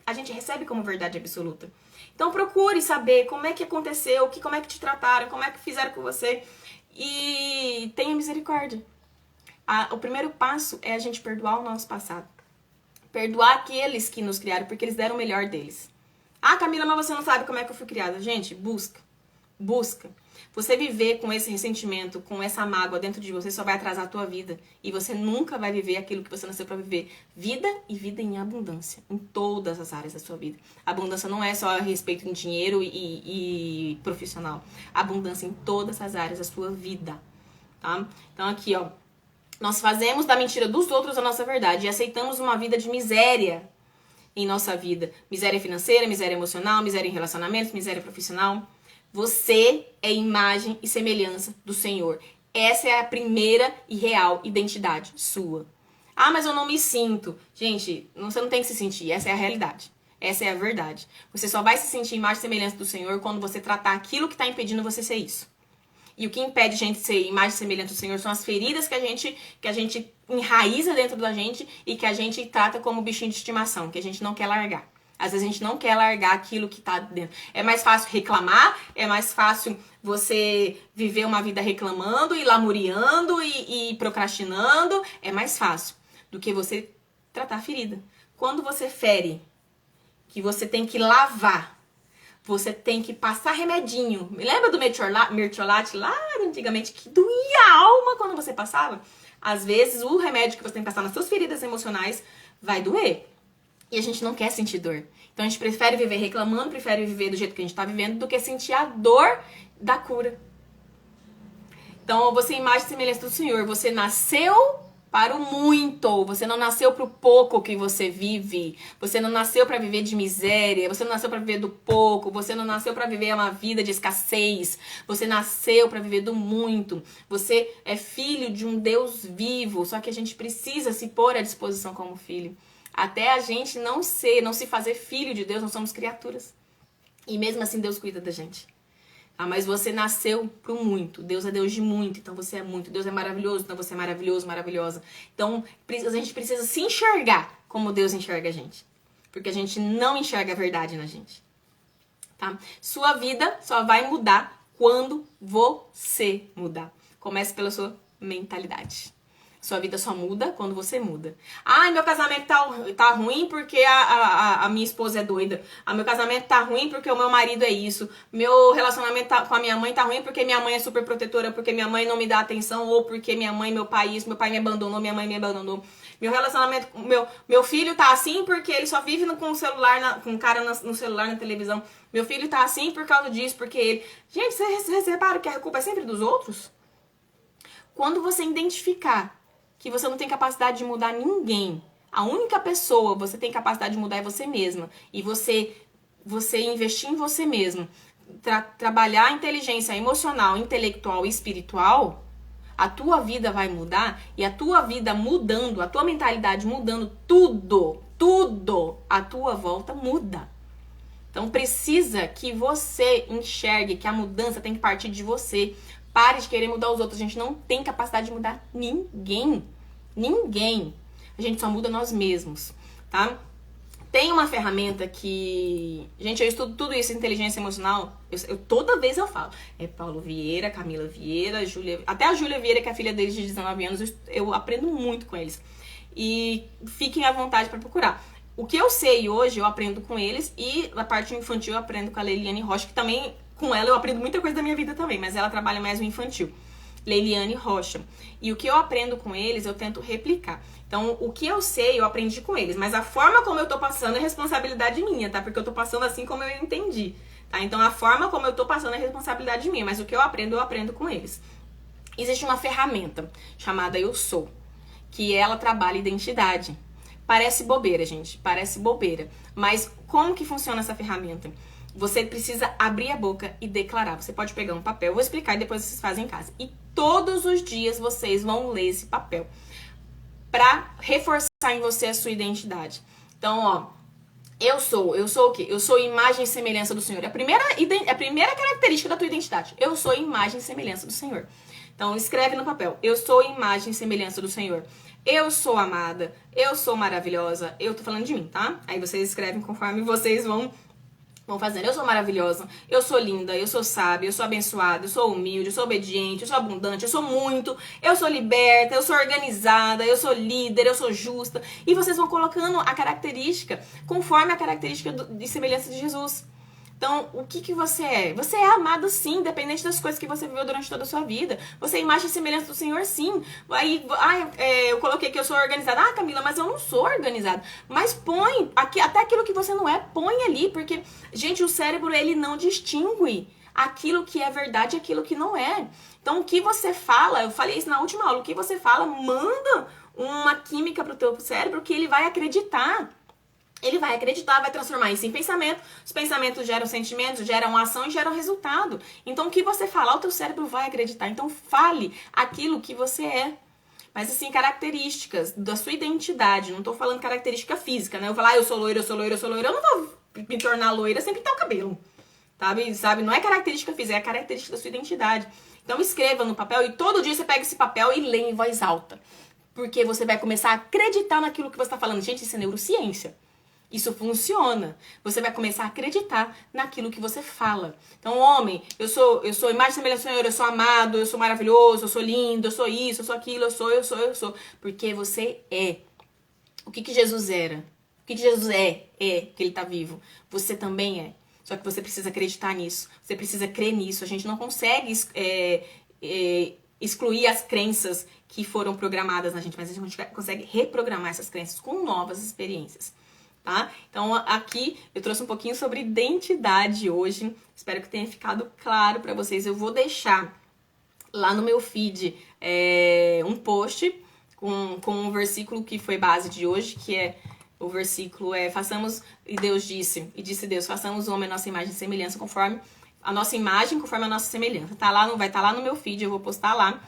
a gente recebe como verdade absoluta. Então procure saber como é que aconteceu, como é que te trataram, como é que fizeram com você, e tenha misericórdia. O primeiro passo é a gente perdoar o nosso passado. Perdoar aqueles que nos criaram, porque eles deram o melhor deles. Ah, Camila, mas você não sabe como é que eu fui criada. Gente, busca. Você viver com esse ressentimento, com essa mágoa dentro de você, só vai atrasar a tua vida. E você nunca vai viver aquilo que você nasceu para viver. Vida e vida em abundância. Em todas as áreas da sua vida. Abundância não é só a respeito em dinheiro e profissional. Abundância em todas as áreas da sua vida. Tá? Então aqui, ó. Nós fazemos da mentira dos outros a nossa verdade. E aceitamos uma vida de miséria em nossa vida. Miséria financeira, miséria emocional, miséria em relacionamentos, miséria profissional. Você é imagem e semelhança do Senhor. Essa é a primeira e real identidade sua. Ah, mas eu não me sinto. Gente, você não tem que se sentir. Essa é a realidade. Essa é a verdade. Você só vai se sentir imagem e semelhança do Senhor quando você tratar aquilo que está impedindo você ser isso. E o que impede a gente ser imagem e semelhança do Senhor são as feridas que a gente enraiza dentro da gente e que a gente trata como bichinho de estimação, que a gente não quer largar. Às vezes a gente não quer largar aquilo que tá dentro. É mais fácil reclamar, é mais fácil você viver uma vida reclamando e lamuriando e procrastinando. É mais fácil do que você tratar a ferida. Quando você fere, que você tem que lavar, você tem que passar remedinho. Me lembra do mertiolate lá antigamente que doía a alma quando você passava? Às vezes o remédio que você tem que passar nas suas feridas emocionais vai doer. E a gente não quer sentir dor. Então a gente prefere viver reclamando, prefere viver do jeito que a gente tá vivendo do que sentir a dor da cura. Então você é imagem e semelhança do Senhor. Você nasceu para o muito. Você não nasceu para o pouco que você vive. Você não nasceu para viver de miséria. Você não nasceu para viver do pouco. Você não nasceu para viver uma vida de escassez. Você nasceu para viver do muito. Você é filho de um Deus vivo. Só que a gente precisa se pôr à disposição como filho. Até a gente não se fazer filho de Deus, nós somos criaturas. E mesmo assim Deus cuida da gente. Ah, mas você nasceu pro muito. Deus é Deus de muito, então você é muito. Deus é maravilhoso, então você é maravilhoso, maravilhosa. Então a gente precisa se enxergar como Deus enxerga a gente. Porque a gente não enxerga a verdade na gente. Tá? Sua vida só vai mudar quando você mudar. Comece pela sua mentalidade. Sua vida só muda quando você muda. Ah, meu casamento tá ruim porque a minha esposa é doida. Ah, meu casamento tá ruim porque o meu marido é isso. Meu relacionamento com a minha mãe tá ruim porque minha mãe é super protetora, porque minha mãe não me dá atenção, ou porque minha mãe, meu pai isso, meu pai me abandonou, minha mãe me abandonou. Meu relacionamento, meu filho tá assim porque ele só vive com o celular, com o cara no celular, na televisão. Meu filho tá assim por causa disso, porque ele... Gente, vocês reparam que a culpa é sempre dos outros? Quando você identificar que você não tem capacidade de mudar ninguém. A única pessoa que você tem capacidade de mudar é você mesma. E você investir em você mesmo, trabalhar a inteligência emocional, intelectual e espiritual, a tua vida vai mudar. E a tua vida mudando, a tua mentalidade mudando, tudo à tua volta muda. Então precisa que você enxergue que a mudança tem que partir de você. Pare de querer mudar os outros. A gente não tem capacidade de mudar ninguém. Ninguém. A gente só muda nós mesmos, tá? Tem uma ferramenta que... Gente, eu estudo tudo isso, inteligência emocional. Toda vez eu falo. É Paulo Vieira, Camila Vieira, Júlia... Até a Júlia Vieira, que é a filha deles de 19 anos, eu aprendo muito com eles. E fiquem à vontade para procurar. O que eu sei hoje, eu aprendo com eles. E a parte infantil eu aprendo com a Leiliane Rocha, que também... Com ela eu aprendo muita coisa da minha vida também, mas ela trabalha mais o infantil. Leiliane Rocha. E o que eu aprendo com eles, eu tento replicar. Então, o que eu sei, eu aprendi com eles. Mas a forma como eu tô passando é responsabilidade minha, tá? Porque eu tô passando assim como eu entendi, tá? Então, a forma como eu tô passando é responsabilidade minha. Mas o que eu aprendo com eles. Existe uma ferramenta chamada Eu Sou, que ela trabalha identidade. Parece bobeira, gente. Parece bobeira. Mas como que funciona essa ferramenta? Você precisa abrir a boca e declarar. Você pode pegar um papel, eu vou explicar e depois vocês fazem em casa. E todos os dias vocês vão ler esse papel para reforçar em você a sua identidade. Então, ó, eu sou o quê? Eu sou imagem e semelhança do Senhor. É a primeira característica da tua identidade. Eu sou imagem e semelhança do Senhor. Então, escreve no papel. Eu sou imagem e semelhança do Senhor. Eu sou amada. Eu sou maravilhosa. Eu tô falando de mim, tá? Aí vocês escrevem conforme vocês vão fazendo. Eu sou maravilhosa, eu sou linda, eu sou sábia, eu sou abençoada, eu sou humilde, eu sou obediente, eu sou abundante, eu sou muito, eu sou liberta, eu sou organizada, eu sou líder, eu sou justa. E vocês vão colocando a característica conforme a característica de semelhança de Jesus. Então, o que você é? Você é amado sim, independente das coisas que você viveu durante toda a sua vida. Você é imagem e semelhança do Senhor sim. Aí, eu coloquei que eu sou organizada. Ah, Camila, mas eu não sou organizada. Mas põe, até aquilo que você não é, põe ali. Porque, gente, o cérebro, ele não distingue aquilo que é verdade e aquilo que não é. Então, o que você fala, eu falei isso na última aula, o que você fala manda uma química pro teu cérebro que ele vai acreditar. ele vai acreditar, vai transformar isso em pensamento. Os pensamentos geram sentimentos, geram ação e geram resultado. Então, o que você falar, o teu cérebro vai acreditar. Então, fale aquilo que você é. Mas, assim, características da sua identidade. Não tô falando característica física, né? Eu falar, eu sou loira, eu sou loira, eu sou loira. Eu não vou me tornar loira sem pintar o cabelo. Sabe? Não é característica física, é característica da sua identidade. Então, escreva no papel e todo dia você pega esse papel e lê em voz alta. Porque você vai começar a acreditar naquilo que você está falando. Gente, isso é neurociência. Isso funciona. Você vai começar a acreditar naquilo que você fala. Então, homem, eu sou imagem e semelhança do Senhor, eu sou amado, eu sou maravilhoso, eu sou lindo, eu sou isso, eu sou aquilo, eu sou. Porque você é. O que Jesus era? O que Jesus é que ele está vivo. Você também é. Só que você precisa acreditar nisso. Você precisa crer nisso. A gente não consegue excluir as crenças que foram programadas na gente, mas a gente consegue reprogramar essas crenças com novas experiências. Tá? Então, aqui eu trouxe um pouquinho sobre identidade hoje. Espero que tenha ficado claro para vocês. Eu vou deixar lá no meu feed um post com um versículo que foi base de hoje, que é o versículo façamos, e Deus disse, e disse Deus, façamos o homem a nossa imagem e semelhança, conforme a nossa imagem, conforme a nossa semelhança. Tá lá, vai estar lá no meu feed, eu vou postar lá.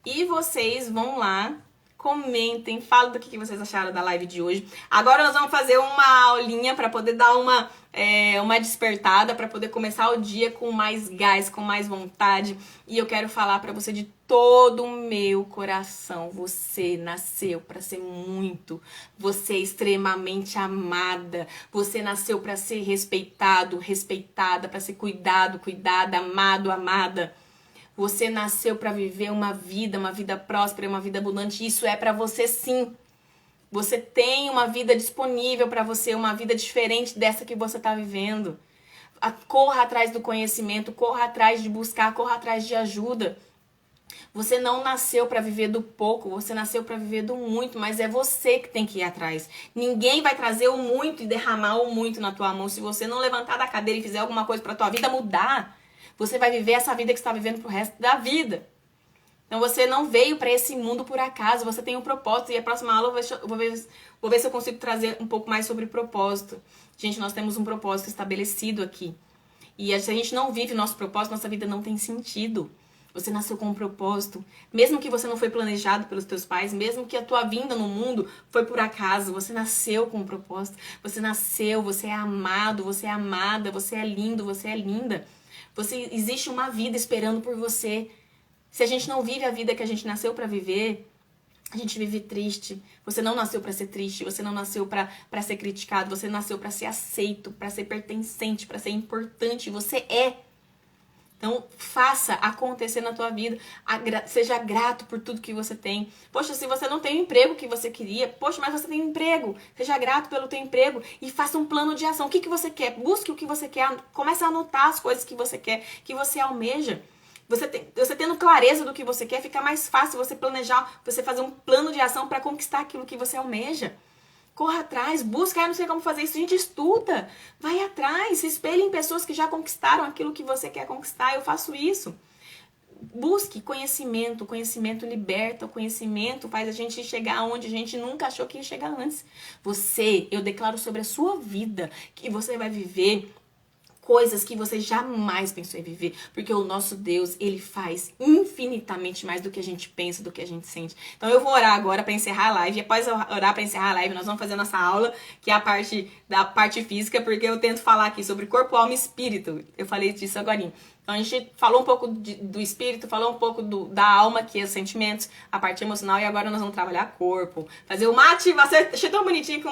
E vocês vão lá, comentem, falem do que vocês acharam da live de hoje. Agora nós vamos fazer uma aulinha para poder dar uma despertada, para poder começar o dia com mais gás, com mais vontade. E eu quero falar para você de todo o meu coração. Você nasceu para ser muito. Você é extremamente amada. Você nasceu para ser respeitado, respeitada, para ser cuidado, cuidada, amado, amada. Você nasceu para viver uma vida próspera, uma vida abundante. Isso é para você sim. Você tem uma vida disponível para você, uma vida diferente dessa que você está vivendo. Corra atrás do conhecimento, corra atrás de buscar, corra atrás de ajuda. Você não nasceu para viver do pouco, você nasceu para viver do muito, mas é você que tem que ir atrás. Ninguém vai trazer o muito e derramar o muito na tua mão se você não levantar da cadeira e fizer alguma coisa para tua vida mudar. Você vai viver essa vida que você está vivendo pro resto da vida. Então você não veio para esse mundo por acaso, você tem um propósito. E a próxima aula eu vou ver se eu consigo trazer um pouco mais sobre propósito. Gente, nós temos um propósito estabelecido aqui. E se a gente não vive nosso propósito, nossa vida não tem sentido. Você nasceu com um propósito. Mesmo que você não foi planejado pelos teus pais, mesmo que a tua vinda no mundo foi por acaso, você nasceu com um propósito. Você nasceu, você é amado, você é amada, você é lindo, você é linda. Existe uma vida esperando por você. Se a gente não vive a vida que a gente nasceu para viver, a gente vive triste. Você não nasceu para ser triste, você não nasceu para ser criticado, você nasceu para ser aceito, para ser pertencente, para ser importante. Você é. Então, faça acontecer na tua vida. Seja grato por tudo que você tem. Poxa, se você não tem o emprego que você queria, poxa, mas você tem um emprego. Seja grato pelo teu emprego e faça um plano de ação. O que você quer? Busque o que você quer. Comece a anotar as coisas que você quer, que você almeja. Você tendo clareza do que você quer, fica mais fácil você planejar, você fazer um plano de ação para conquistar aquilo que você almeja. Corra atrás, busca, eu não sei como fazer isso. Gente, estuda, vai atrás, se espelhe em pessoas que já conquistaram aquilo que você quer conquistar. Eu faço isso. Busque conhecimento, o conhecimento liberta, o conhecimento faz a gente chegar onde a gente nunca achou que ia chegar antes. Eu declaro sobre a sua vida que você vai viver coisas que você jamais pensou em viver, porque o nosso Deus, ele faz infinitamente mais do que a gente pensa, do que a gente sente. Então eu vou orar agora para encerrar a live, e após eu orar para encerrar a live, nós vamos fazer nossa aula, que é a parte física, porque eu tento falar aqui sobre corpo, alma e espírito. Eu falei disso agora. Então a gente falou um pouco do espírito, falou um pouco da alma, que é os sentimentos, a parte emocional, e agora nós vamos trabalhar corpo, fazer uma ativação. Achei tão bonitinho que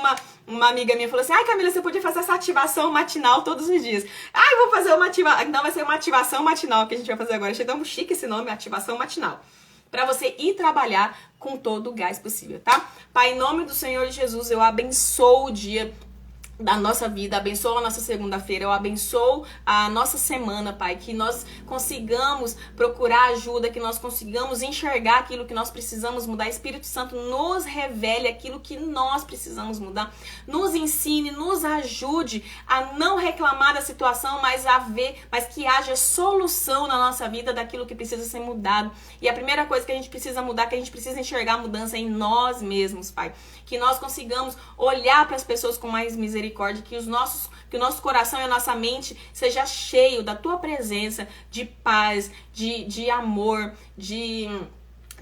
uma amiga minha falou assim: ai, Camila, você podia fazer essa ativação matinal todos os dias. Ai, vou fazer uma ativação, então vai ser uma ativação matinal que a gente vai fazer agora. Achei tão chique esse nome, ativação matinal. Para você ir trabalhar com todo o gás possível, tá? Pai, em nome do Senhor Jesus, eu abençoo o dia da nossa vida, abençoa a nossa segunda-feira, eu abençoo a nossa semana, Pai, que nós consigamos procurar ajuda, que nós consigamos enxergar aquilo que nós precisamos mudar. Espírito Santo, nos revele aquilo que nós precisamos mudar, nos ensine, nos ajude a não reclamar da situação, mas que haja solução na nossa vida daquilo que precisa ser mudado. E a primeira coisa que a gente precisa mudar, que a gente precisa enxergar a mudança em nós mesmos, Pai, que nós consigamos olhar para as pessoas com mais misericórdia, misericórdia, que o nosso coração e a nossa mente seja cheio da tua presença, de paz, de amor, de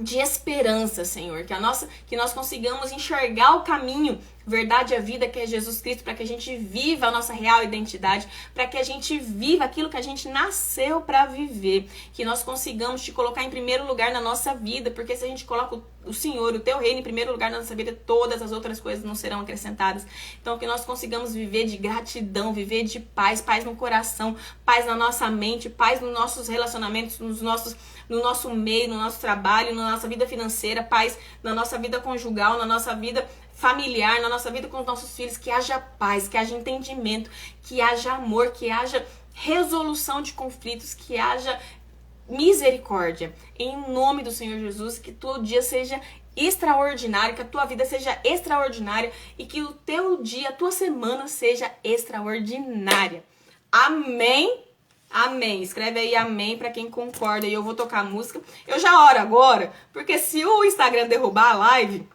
esperança, Senhor, que nós consigamos enxergar o caminho, verdade e a vida, que é Jesus Cristo, para que a gente viva a nossa real identidade, para que a gente viva aquilo que a gente nasceu para viver, que nós consigamos te colocar em primeiro lugar na nossa vida, porque se a gente coloca o Senhor, o teu reino em primeiro lugar na nossa vida, todas as outras coisas não serão acrescentadas. Então que nós consigamos viver de gratidão, viver de paz, paz no coração, paz na nossa mente, paz nos nossos relacionamentos, no nosso meio, no nosso trabalho, na nossa vida financeira, paz na nossa vida conjugal, na nossa vida familiar, na nossa vida com os nossos filhos, que haja paz, que haja entendimento, que haja amor, que haja resolução de conflitos, que haja misericórdia. Em nome do Senhor Jesus, que todo dia seja extraordinário, que a tua vida seja extraordinária e que o teu dia, a tua semana seja extraordinária. Amém? Amém. Escreve aí amém pra quem concorda e eu vou tocar a música. Eu já oro agora, porque se o Instagram derrubar a live,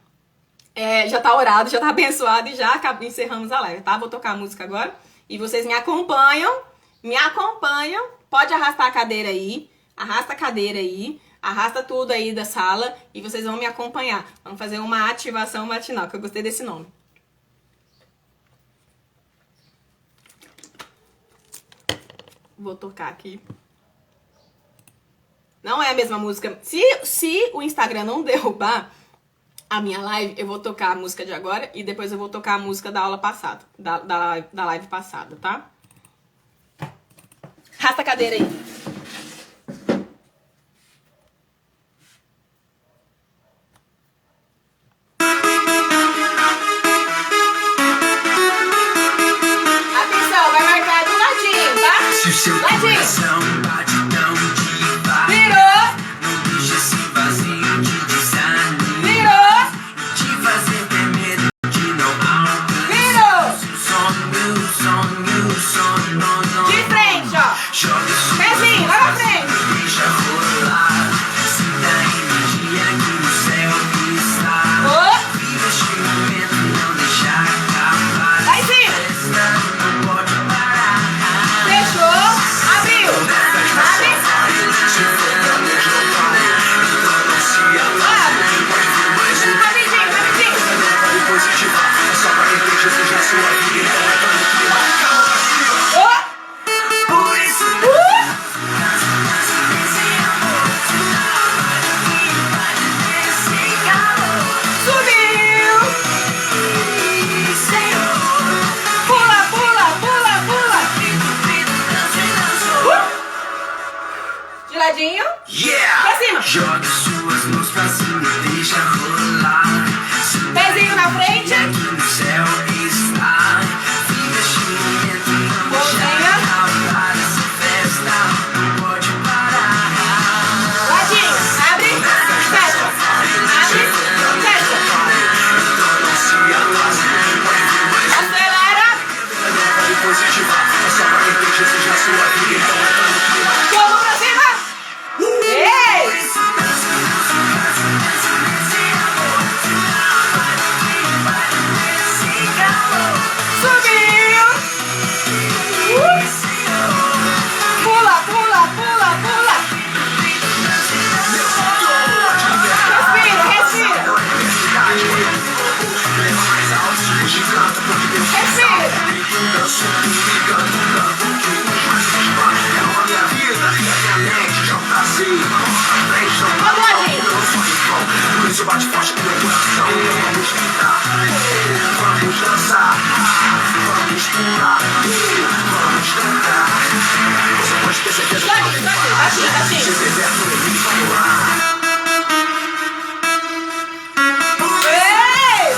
já tá orado, já tá abençoado e já encerramos a live, tá? Vou tocar a música agora e vocês me acompanham, pode arrastar a cadeira aí, arrasta tudo aí da sala e vocês vão me acompanhar. Vamos fazer uma ativação matinal, que eu gostei desse nome. Vou tocar aqui. Não é a mesma música. Se o Instagram não derrubar a minha live, eu vou tocar a música de agora e depois eu vou tocar a música da aula passada, da live passada, tá? Arrasta a cadeira aí. Atenção, vai marcar do ladinho, tá?
Se o seu coração bate tão devagar,
Virou!
não deixa esse vazio de desânimo
Virou!
te fazer ter medo de não alcançar
Virou!
seu sonho, não.
De frente, ó.
Joga sua
Pezinho, vai pra frente.
deixa rolar. Sinta a energia que no céu está.
Ô,
Viva este momento, não deixa acabar.
lá em cima.
Festa não pode parar.
Fechou. Abriu. Abre. Rapidinho, rapidinho. Ô,
Por isso
subiu. Pula, pula, pula, pula. De ladinho.
yeah!
Pra cima.
Jogue suas mãos pra cima e deixa rolar.
Pezinho na frente.
Aqui no céu está. Viva este momento, não deixa
Mãozinha.
acabar. Essa festa não pode parar.
Ladinho. Abre. Fecha. Abre. Fecha. Acelera. Vamos pra cima. Ei. Subiu. Pula, pula, pula, pula. Respira, respira. Respira. Vamos, ladinho.
Por isso bate forte no meu coração. Vamos gritar, vamos dançar, vamos pular, vamos cantar. Você pode ter certeza que
Ladinho, ladinho, ladinho, ladinho.
esse deserto ele vai rolar.
Ei!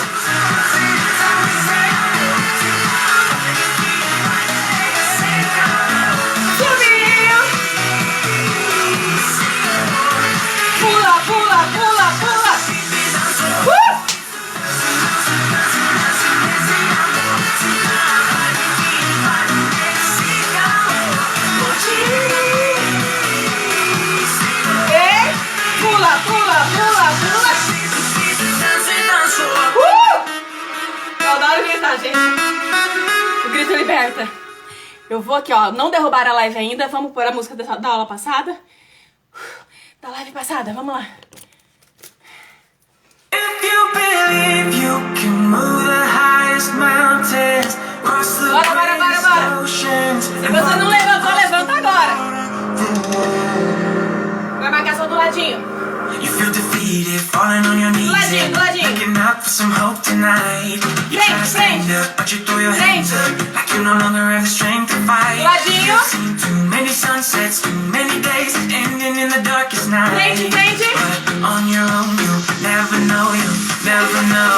Subiu! Pula, pula, pula, pula! Ei! Pula, pula, pula, pula! Eu adoro gritar, gente. Grito liberta. Eu vou aqui, ó, não derrubar a live ainda. Vamos pôr a música da aula passada. Da live passada, vamos lá.
If you believe you can move the highest mountains, cross the greatest oceans.
Se você não levantou, levanta agora. Vai marcar só do ladinho.
You feel defeated, falling on your knees,
do ladinho.
looking out for some hope tonight. You try to stand up, but you throw your hands up, like you no longer have the strength to fight. You've seen too many sunsets, too many days, ending in the darkest night. But on your own, you'll never know, you'll never know.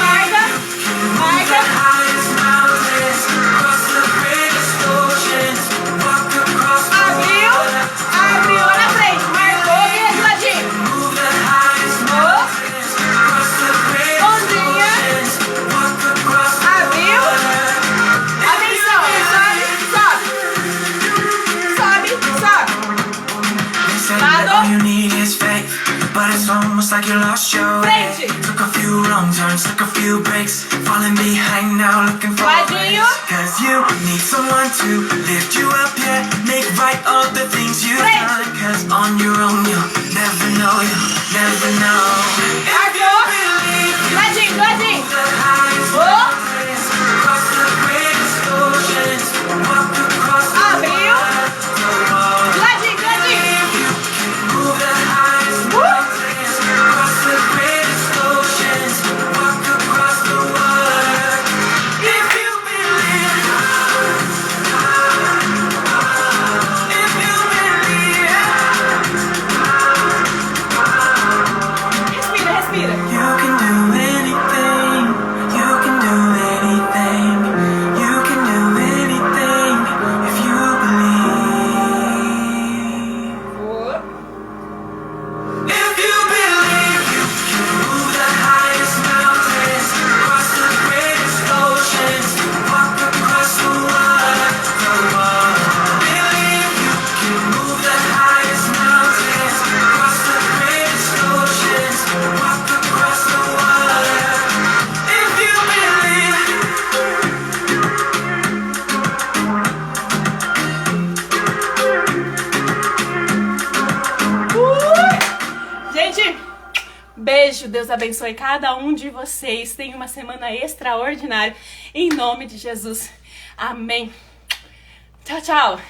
Marca.
Highest mountains, cross the greatest oceans, walk across the water.
Abriu na frente, marcou, vira de ladinho.
Move the highest mountains, cross the greatest oceans, walk across the
Abriu.
water.
Atenção, sobe.
They say that all you need is faith, but it's almost like you lost your way. Took a few wrong turns, took a few breaks, falling behind now, looking for a
Ladinho.
race. Cause you need someone to lift you up, yeah, make right all the things you've done. Cause on your own you'll never know, you'll never know.
Marcou. Ladinho.
The highest mountains, cross the greatest oceans, walk across the
Abriu.
water.
Ladinho.
Move the highest mountains, cross the greatest oceans, walk across the water. If you believe,
Respira.
you can do anything, you can do anything, you can do anything if you believe. If you believe you can move the highest mountains, cross the greatest oceans, walk across the water. Believe you can move the highest mountains, cross the greatest oceans, walk across the water. If you believe.
Gente, beijo. Deus abençoe cada um de vocês. Tenha uma semana extraordinária. Em nome de Jesus. Amém. Tchau, tchau.